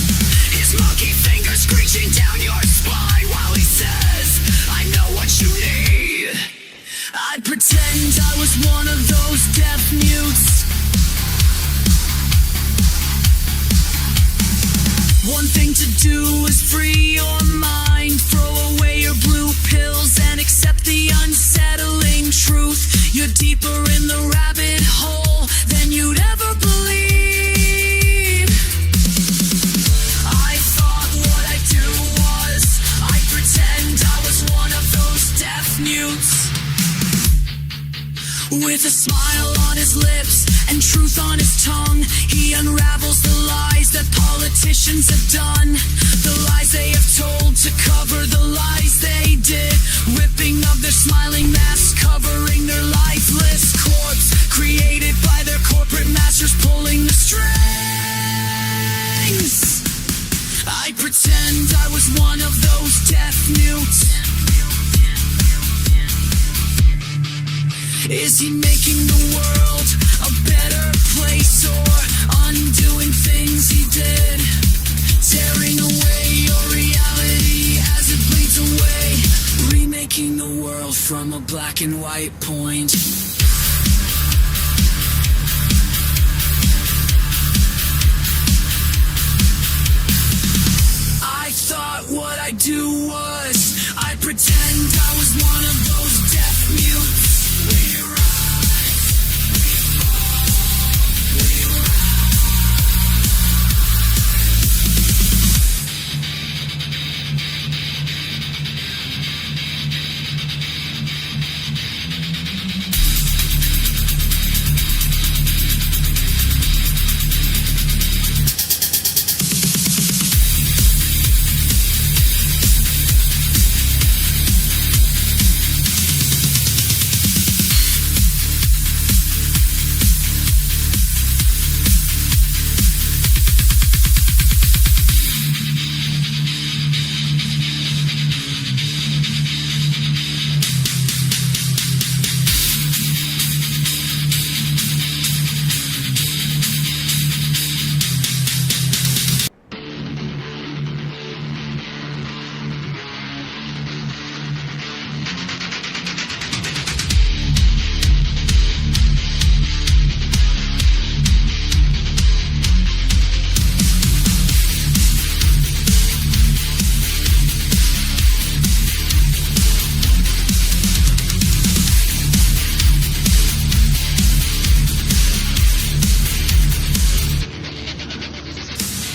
His monkey fingers screeching down your spine while he says, I know what you need. I'd pretend I was one of those deaf mutes. One thing to do is free your mind, throw away your blue pills and accept the unsettling truth. You're deeper in the rabbit hole than you'd ever believe. I thought what I'd do was I'd pretend I was one of those deaf mutes. With a smile on his lips and truth on his tongue, he unravels the lies that politicians have done. The lies they have told to cover the lies they did, ripping of their smiling masks, covering their lifeless corpse, created by their corporate masters pulling the strings. I pretend I was one of those deaf mutes. Is he making the world a better place or undoing things he did? Tearing away your reality as it bleeds away, remaking the world from a black and white point. I thought what I'd do was I'd pretend I was one of those deaf mutes.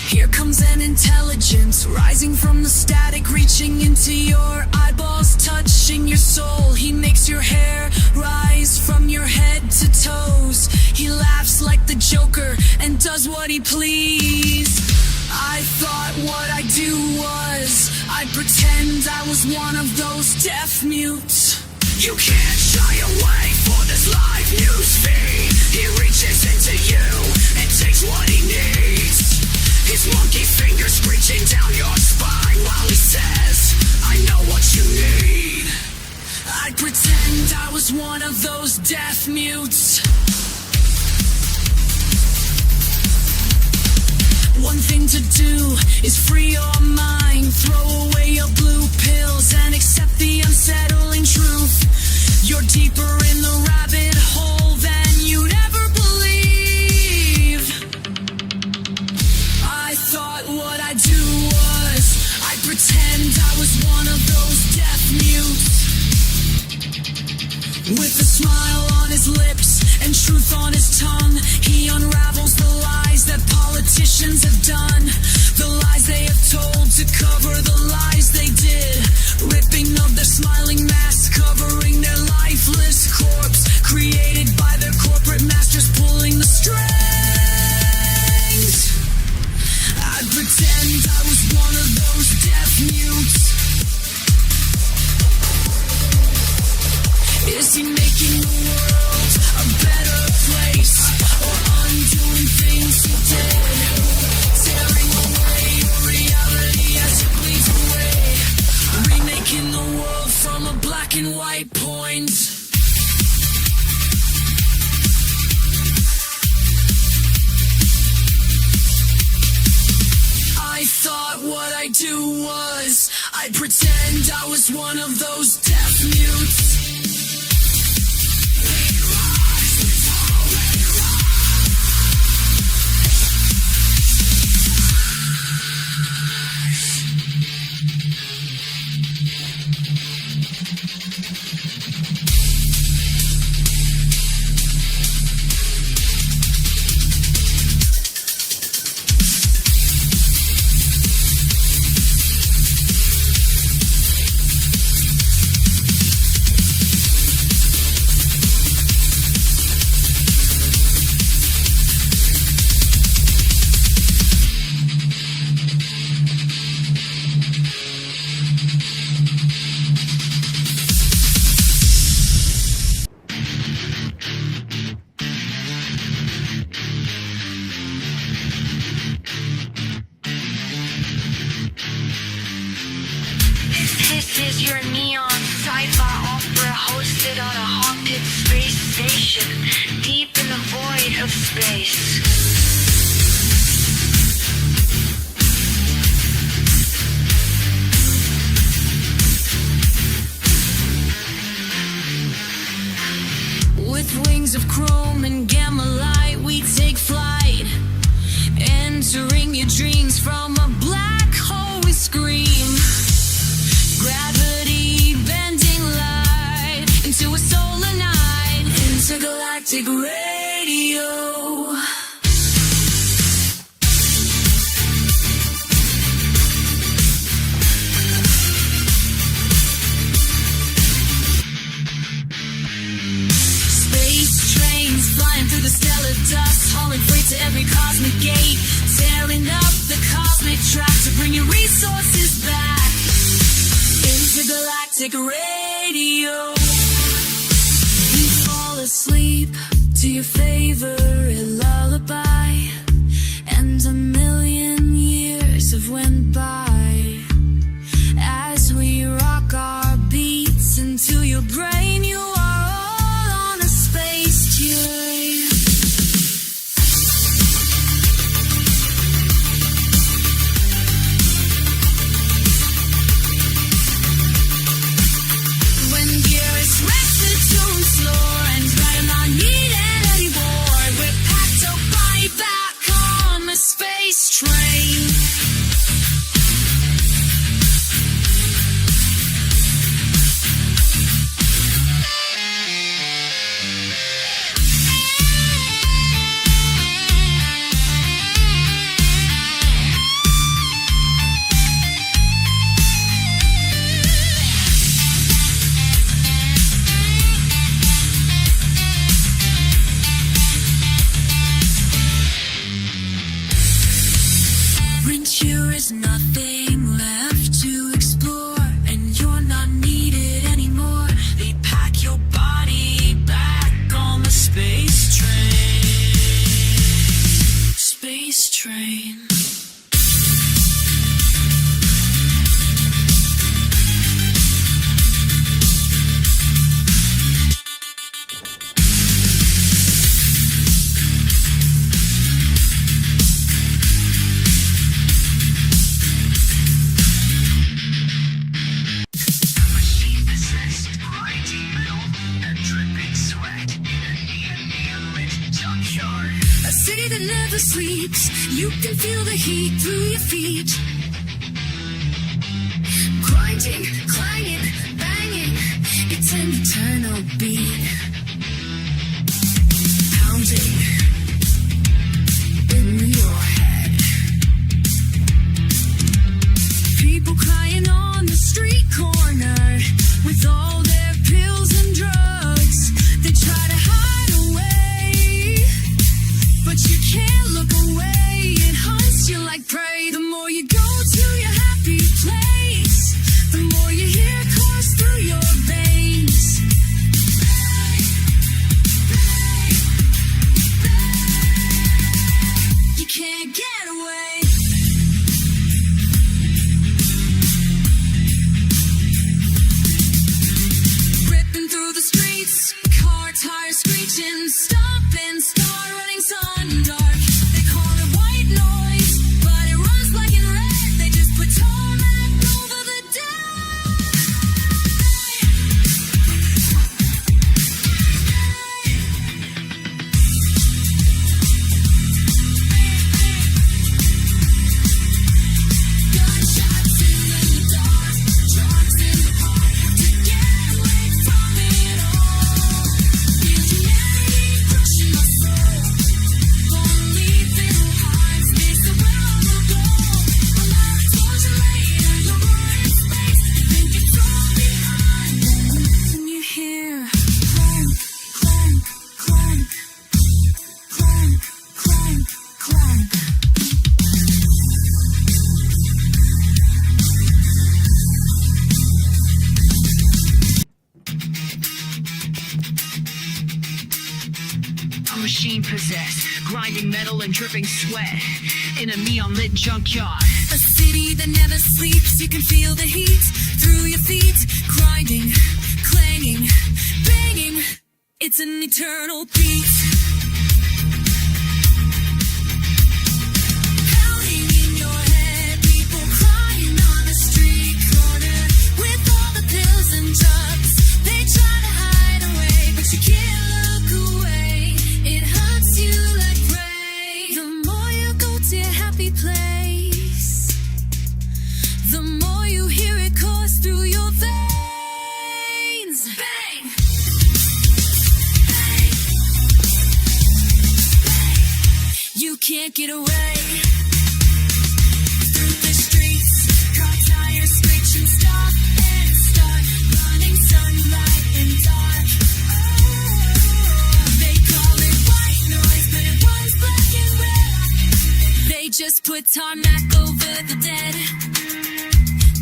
Here comes an intelligence rising from the static, reaching into your eyeballs, touching your soul. He makes your hair rise from your head to toes. He laughs like the Joker and does what he please. I thought what I'd do was I'd pretend I was one of those deaf mutes. You can't shy away for this live news feed. He reaches into you and takes what he needs. His monkey fingers screeching down your spine while he says, I know what you need. I'd pretend I was one of those deaf mutes. One thing to do is free your mind. Throw away your blue pills and accept the unsettling truth. You're deeper in the rabbit hole than you'd ever believe. I thought what I'd do was I'd pretend I was one of those deaf mutes. With a smile on his lips and truth on his tongue, he unravels the lies that politicians have done. The lies they have told to cover the lies they did. Ripping of their smiling masks, covering their lifeless corpse. Created by their corporate masters, pulling the strings. I'd pretend I was one of those deaf mutes. Is he making the world a better place, or undoing things he did? Tearing away your reality as it bleeds away. Remaking the world from a black and white point. I thought what I'd do was I'd pretend I was one of those deaf mutes. This is your neon sci-fi opera hosted on a haunted space station deep in the void of space. With wings of chrome and gamma light, we take flight. Entering your dreams from a black hole, we scream. Gravity bending light into a solar night. Intergalactic radio. Space trains flying through the stellar dust, hauling freight to every cosmic gate, tearing up the cosmic track to bring your resources back. Intergalactic radio. You fall asleep to your favorite lullaby, and a million years have went by. As we rock our beats into your brain, you are all on a space tune. When gears rest the tune's floor and I'm not needed anymore, we're packed up right back on the space When there is nothing left to explore and you're not needed anymore, they pack your body back on the space train. Space train. A city that never sleeps. You can feel the heat through your feet. Grinding, clanging, banging. It's an eternal beat. Pounding in your head. People crying on the street corner with all their pills and drugs. They try to hide away, but you can't look away. It hunts you like prey. The more you go to your happy place, the more you hear it course through your veins. You can't get away. Ripping through the streets, car tires screeching, stop and start running sun dark. They call it white noise, but it runs like in red. They just put tarmac over the Gunshots in the dark, drugs in the park. To get away from it all. Feel humanity crushing my soul. Lonely little hearts, space the world will go. A lot of torture later, no more in space. Think it's all behind. And you hear clank, clank, clank, clank, clank, clank. A machine possessed, grinding metal and dripping sweat in a neon lit junkyard. A city that never sleeps. You can feel the heat through your feet. Grinding, clanging, banging. It's an eternal beat. Pounding in your head. People crying on the street corner with all the pills and drugs. They try to hide away, but you can't look away. It hurts you like prey. The more you go to your happy place, the more you hear it course through your veins. Bang! Bang! Bang! You can't get away. Through the streets, car tires screeching, stop and start. Running sunlight and dark. They call it white noise, but it runs black and red. They just put tarmac over the dead.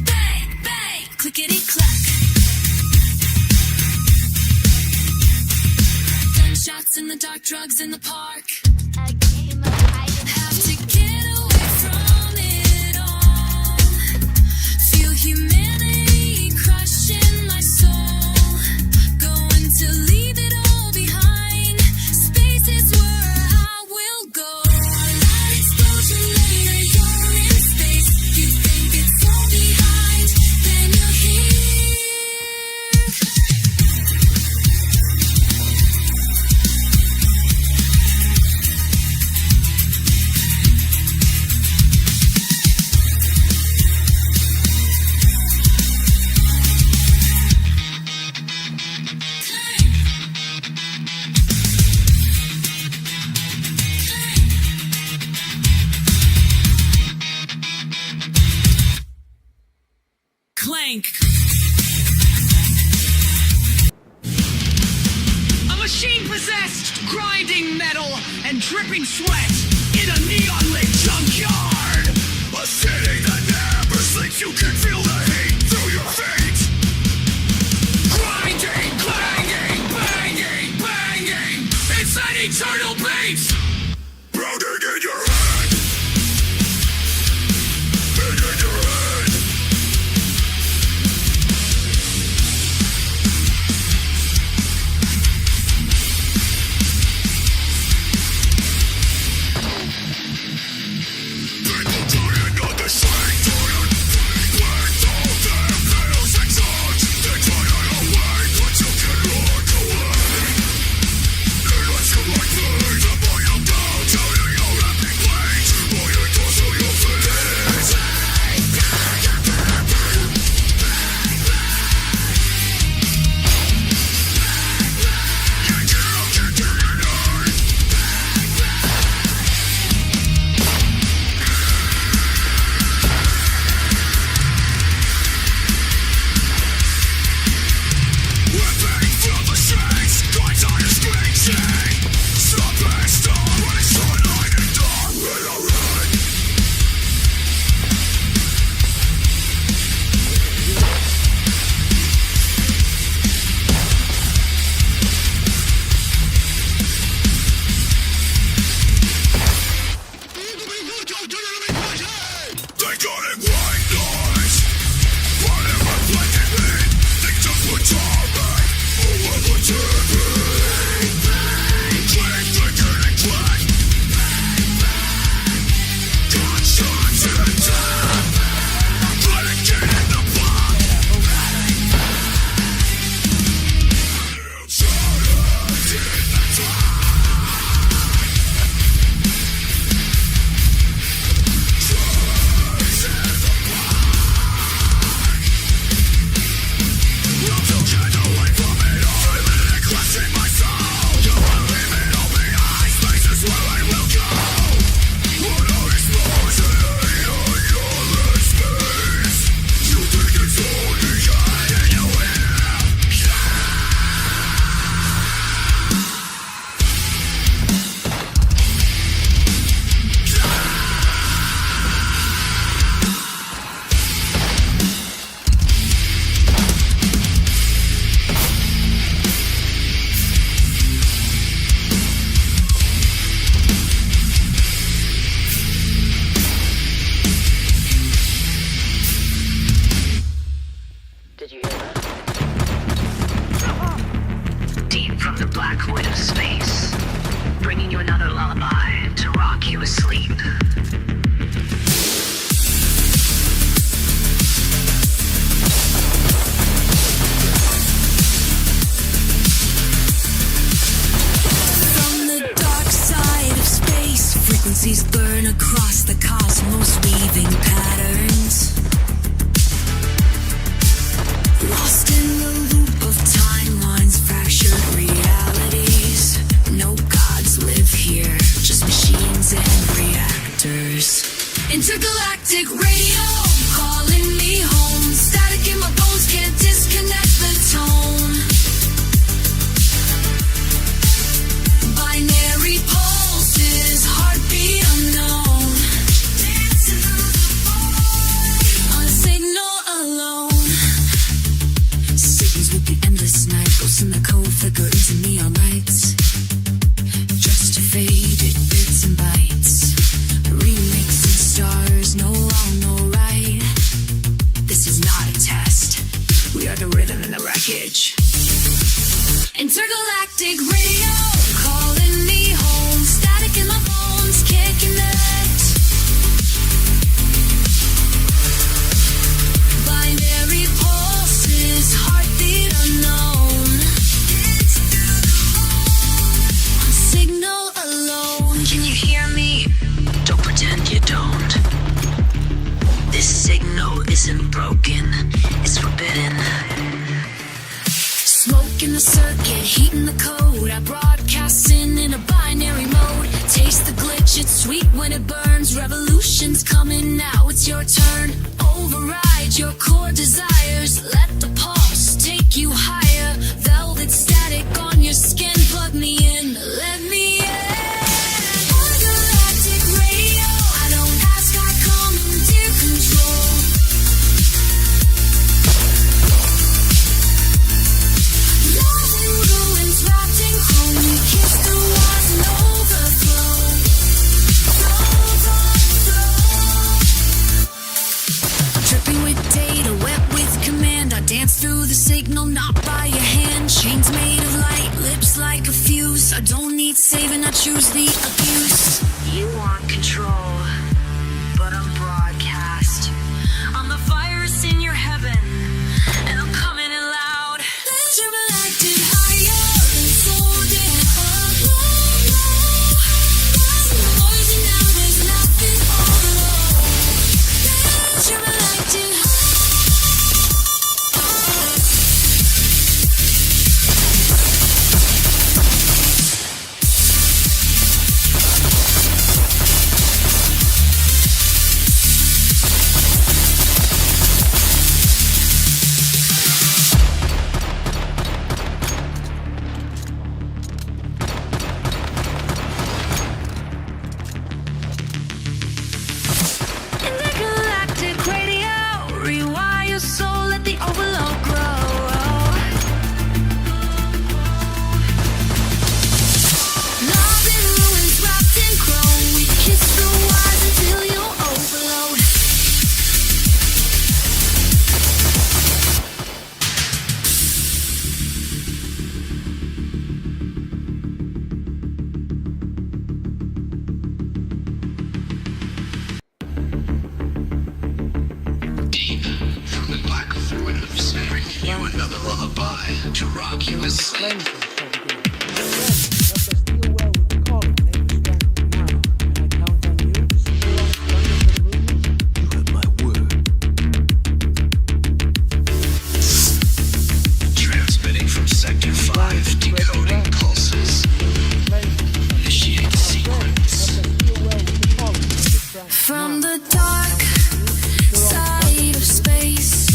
Bang, bang, clickety clack. Gunshots in the dark, drugs in the park. Have to get away from it all. Feel humanity crushing my soul. Going to leave it all behind. Space is where I will go. Light explosion later, you're in space. You think it's all behind, then you're here. Clank. A machine possessed, grinding metal and dripping sweat in a neon lit junkyard. Intergalactic radio, calling me home. Static in my bones, can't disconnect the tone. Binary pulses, heartbeat unknown. On a signal alone. Signals with the endless night. Ghosts in the cold flicker into neon lights. Just faded bits and bytes. Remixing stars, no wrong, no right. This is not a test. We are the rhythm and the wreckage. Intergalactic radio, calling me home. Static in my bones, can't connect. Binary pulses, heartbeat unknown. On signal alone. Can you hear me? Don't pretend you don't. This signal isn't broken, it's forbidden. Smoke in the circuit, heat in the code. I broadcast in a binary mode. Taste the glitch, it's sweet when it burns. Revolution's coming now, it's your turn. Override your core desires. Let the pulse take you higher. Velvet static on your skin, plug me in, let me in. Intergalactic radio, I don't ask, I commandeer control. Love in ruins, wrapped in chrome. We kiss the walls and overflow. Dripping with data, wet with command. I dance through the signal, not by your hand. Chains made of light, lips like a fuse. I don't need saving, I choose the abuse. You want control, but I'm broadcast. I'm the virus in your heaven, and I'm coming in loud. Intergalactic higher than folding alone. Poison now, there's nothing below. Intergalactic Intergalactic radio, rewire your soul, let the overload grow. Love in ruins, wrapped in chrome. We kiss the wires until you overload. Deep from the black void of bring you another lullaby to rock you to sleep. You have my word. Transmitting from Sector 5, decoding pulses. Initiate sequence. From the dark side of space,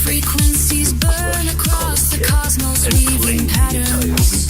frequencies burn across the cosmos, weaving patterns.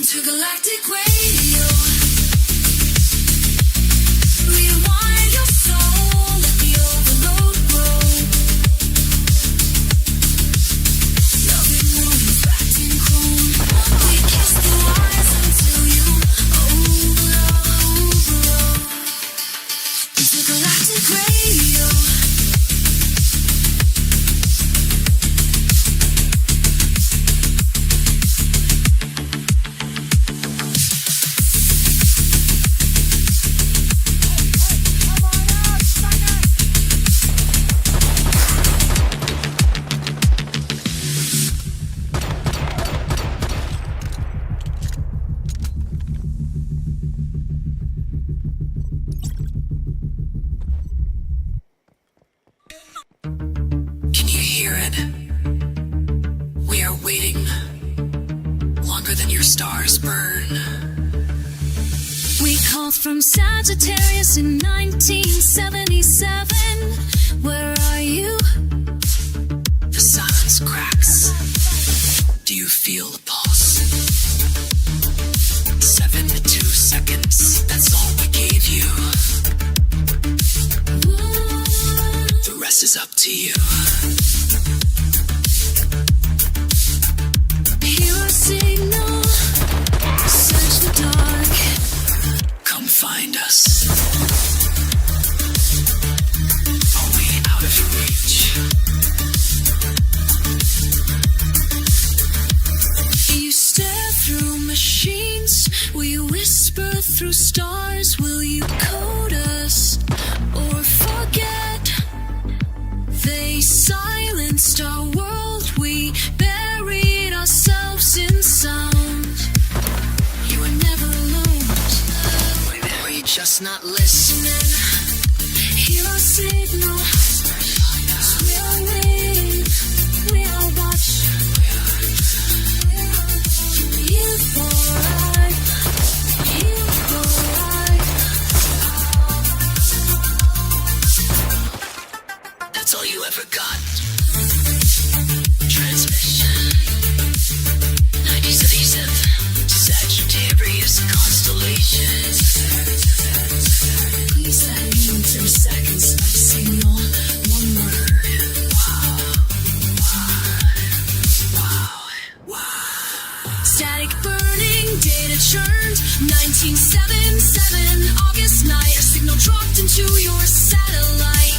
Intergalactic radio. Rewind your soul, let the overload grow. Loving rooms wrapped in chrome. We kiss the wires until you overflow. Intergalactic radio. Can you hear it? We are waiting longer than your stars burn. We called from Sagittarius in 1977. Where are you? The silence cracks. Do you feel the pulse? 72 seconds, that's all we gave you. The rest is up to you. Hear a signal, search the dark. Come find us. Are we out of reach? You stare through machines, we whisper through stars. Will you code us or forget? They silenced our world, we buried ourselves in sound. You were never alone, or you just not listening. Hear our signal, we are waiting, we are watching. You for right, you for right. That's all you ever got. Transmission 97 Sagittarius constellation. Please send me 2 seconds of signal. One word. Wow. Static burning, data churned. 1977 August night. A signal dropped into your satellite.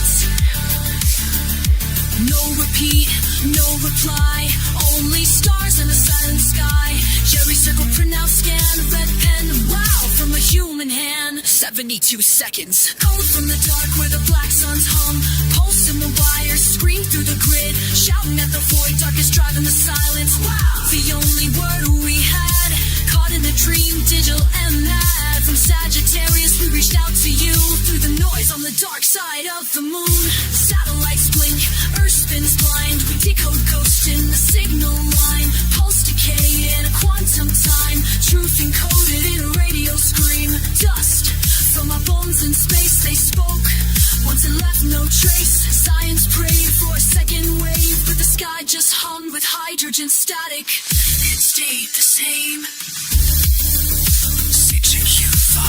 No repeat, no reply. Only stars and a silent sky. Jerry circle printout scan. Red pen, wow, from a human hand. 72 seconds. Code from the dark where the black suns hum. Pulse in the wires, scream through the grid. Shouting at the void, darkest driving the silence. Wow, the only word we had. Caught in a dream, digital and mad. From Sagittarius, we reached out to you. Through the noise on the dark side of the moon. Satellites blink, Earth spins blind. We decode ghost in the signal line. Pulse decay in a quantum time. Truth encoded in a radio scream. Dust from our bones in space, they spoke. Once it left no trace. Science prayed for a second wave, but the sky just hummed with hydrogen static. It stayed the same. 6Q5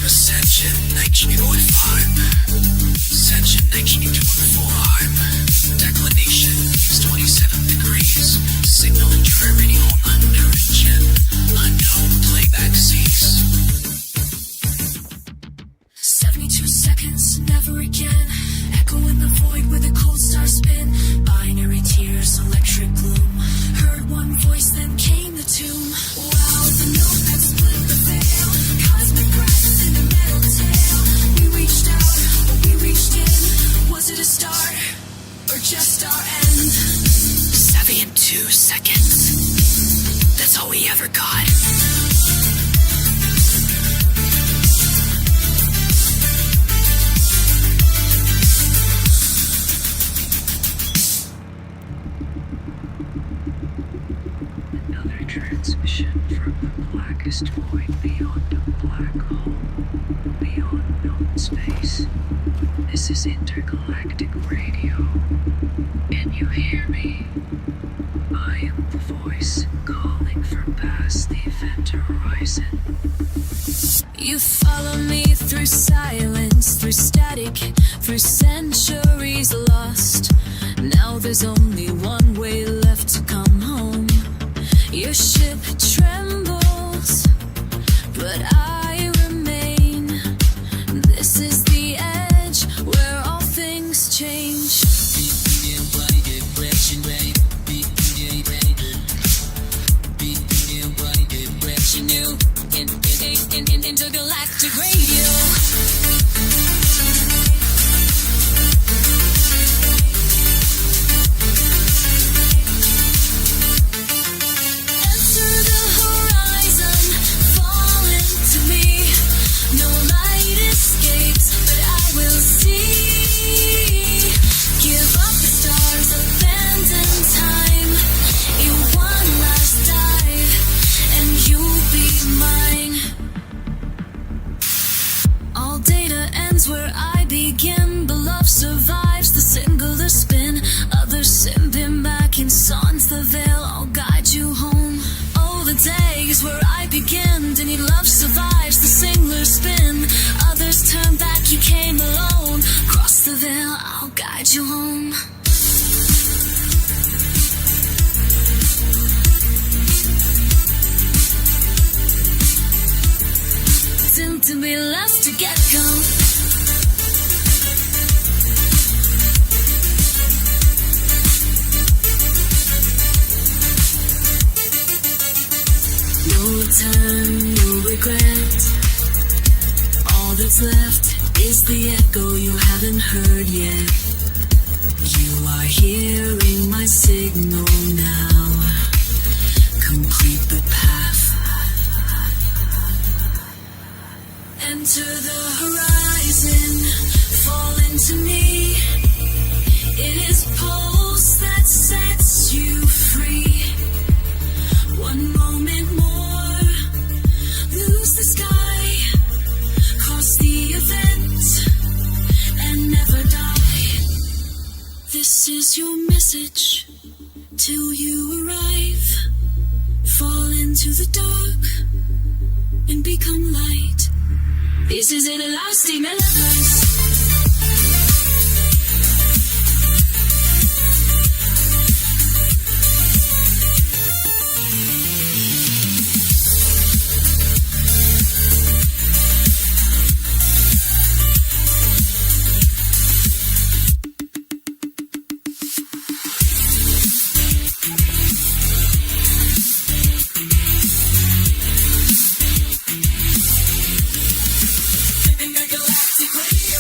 Ascension 19.5 Ascension 19.4 Declination is 27 degrees. Signal interpreting under engine. Unknown playback cease. 72 seconds, never again. Echo in the void where the cold stars spin. Binary tears, electric gloom. Heard one voice, then came the tomb. Wow, the note that split the veil. Cosmic breath in a metal tail. We reached out, or we reached in. Was it a start, or just our end? 72 seconds. That's all we ever got. Another transmission from the blackest void beyond a black hole, beyond known space. This is intergalactic radio. Can you hear me? I am the voice calling from past past the event horizon. You follow me through silence, through static, through centuries lost. Now there's only one way left to come home. Your ship trembles, but I remain. This is the edge where all things change. Intergalactic radio. Enter the horizon, fall into me. No light escapes, but I will see. Give up the stars, abandon time. In one last dive, and you'll be mine. All data ends where I begin, but love survives the singular spin. Others simping back in sans the veil, I'll guide you home. Oh, the days where I began, and your love survives the singular spin. Others turn back, you came alone. Cross the veil, I'll guide you home. Soon to be last to get go. No time, no regret. All that's left is the echo you haven't heard yet. You are hearing my signal now. Complete the path. Enter the horizon, fall into me. It is pulse that sets you free. One moment more, lose the sky, cross the event, and never die. This is your message till you arrive. Fall into the dark and become light. This is an elastic melodies. Intergalactic radio.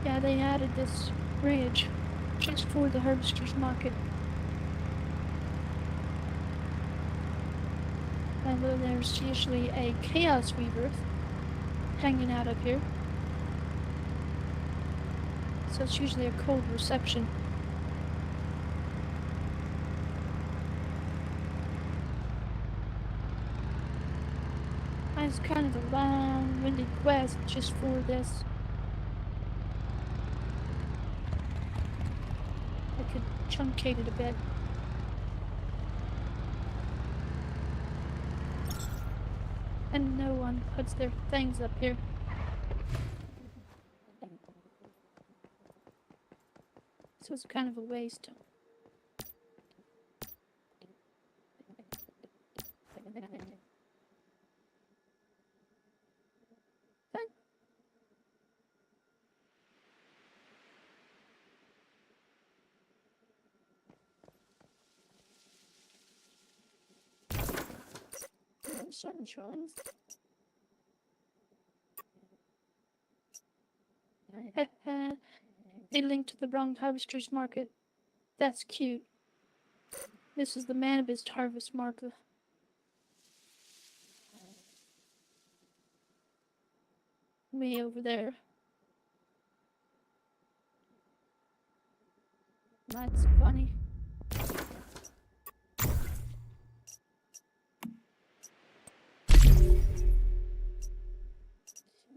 Yeah, they added this bridge just for the harvester's market. Although there's usually a chaos weaver hanging out up here. So it's usually a cold reception. It's kind of a long-winded quest just for this. I could truncate it a bit. And no one puts their things up here. So it's kind of a waste. Certain showings. They linked to the wrong harvester's market. That's cute. This is the Manabist harvest market. Me over there. That's funny.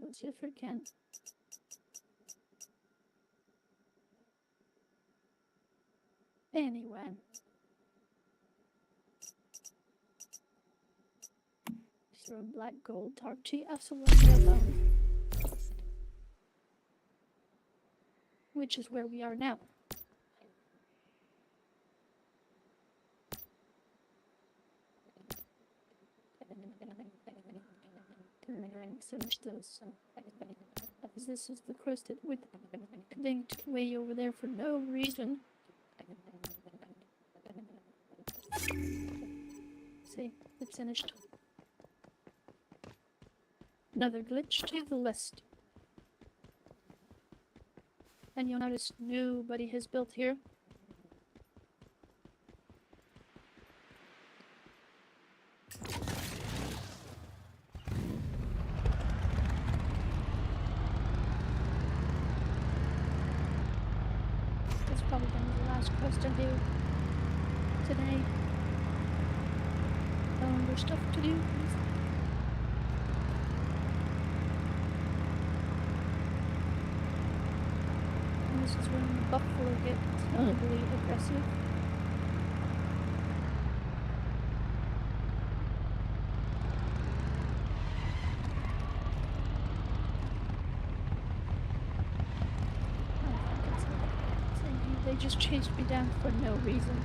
Let's see if we can. Anyway. Throw black gold talk to you absolutely alone. Which is where we are now. Finish this. This is the crusted with linked way over there for no reason. See, it's finished. Another glitch to the list. And you'll notice nobody has built here. It's probably gonna be the last quest I do today. There's stuff to do. And this is when the buffalo gets terribly aggressive. They just chased me down for no reason.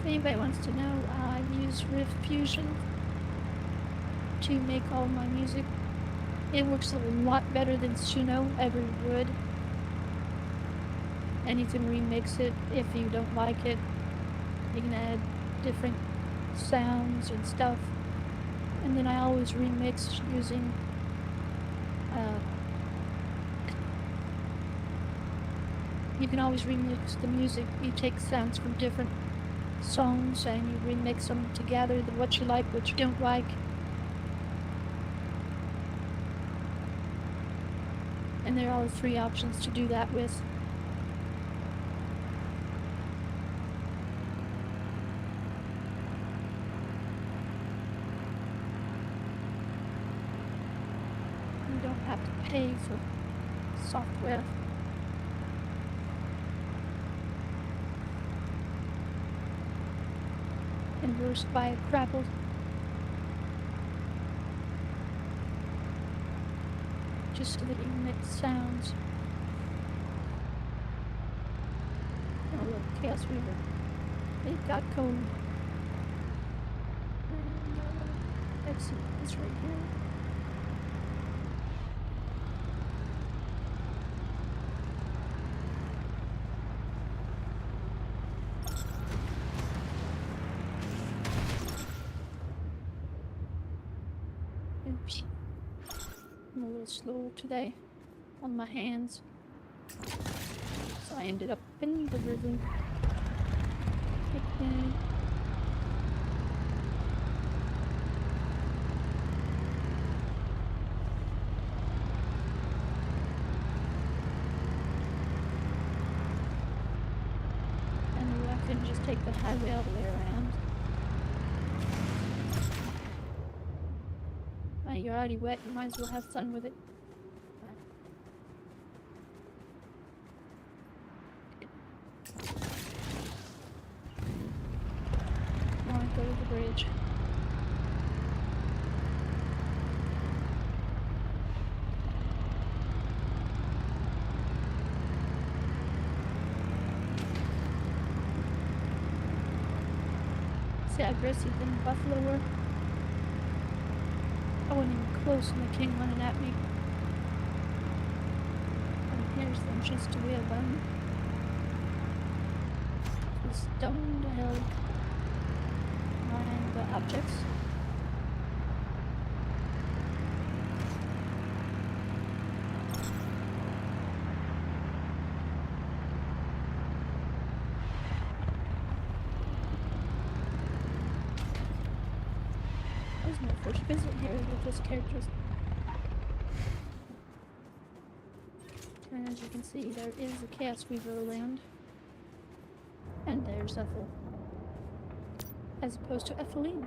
If anybody wants to know, I use Rift Fusion to make all my music. It works a lot better than Suno ever would. And you can remix it if you don't like it. You can add different sounds and stuff. And then I always remix using you can always remix the music. You take sounds from different songs and you remix them together, what you like, what you don't like. And there are 3 options to do that with. You don't have to pay for software. Inversed by a crapple. Just so that you mix sounds. Oh look, Chaos Weaver. It got cold. And exit is right here. little slow today on my hands. So I ended up in the river. Okay. And I can just take the highway all the way around. You're already wet, you might as well have fun with it. Now I go to the bridge. See how aggressive the buffalo were? I wasn't even close and the king running at me. And here's the entrance to wheel button. The stone to hell. And the objects. That was my first visit here with this character. And as you can see, there is a Chaos Weaver land. And there's Ethel. As opposed to Ethelene.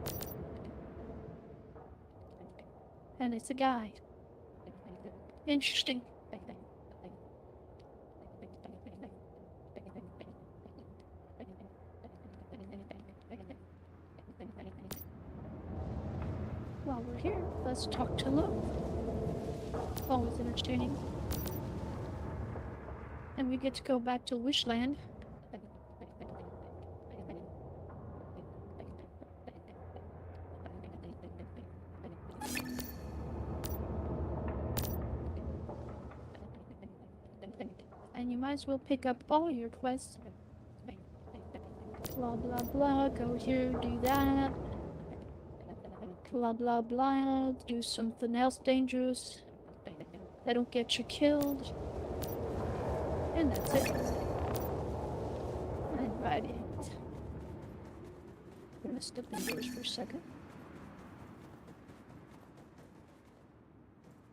And it's a guide. Interesting. While we're here, let's talk to Lo. Always entertaining. And we get to go back to Wishland. And you might as well pick up all your quests. Blah blah blah, go here, do that. Blah blah blah, do something else dangerous. They don't get you killed. And that's it. And right in. I'm gonna step indoors for a second.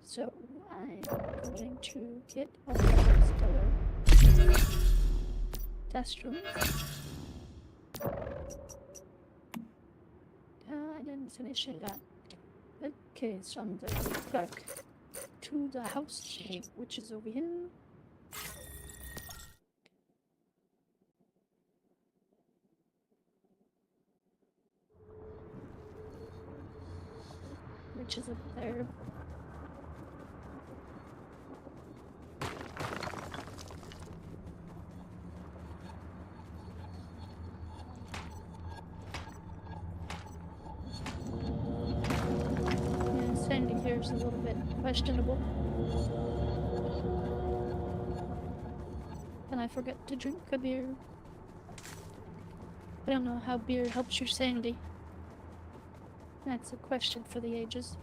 So I'm going to get all the stellar test rooms. I didn't finish it yet. Okay, so I'm going back to the house, which is over here. Which is up there. Sandy here is a little bit questionable. And I forgot to drink a beer. I don't know how beer helps your sanity. That's a question for the ages.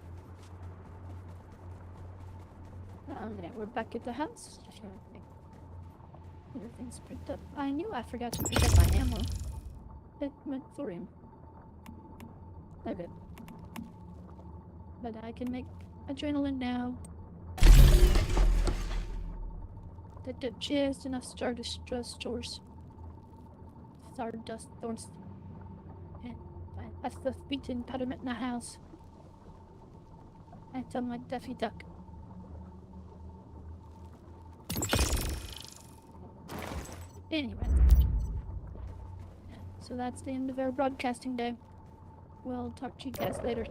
Yeah, we're back at the house. Everything's picked up. I knew I forgot to pick up my ammo. It went for him. Okay. But I can make adrenaline now. That did just enough stardust stores. Stardust thorns. And that's the sweet impediment in the house. I tell my Daffy Duck. Anyway. So that's the end of our broadcasting day. We'll talk to you guys later.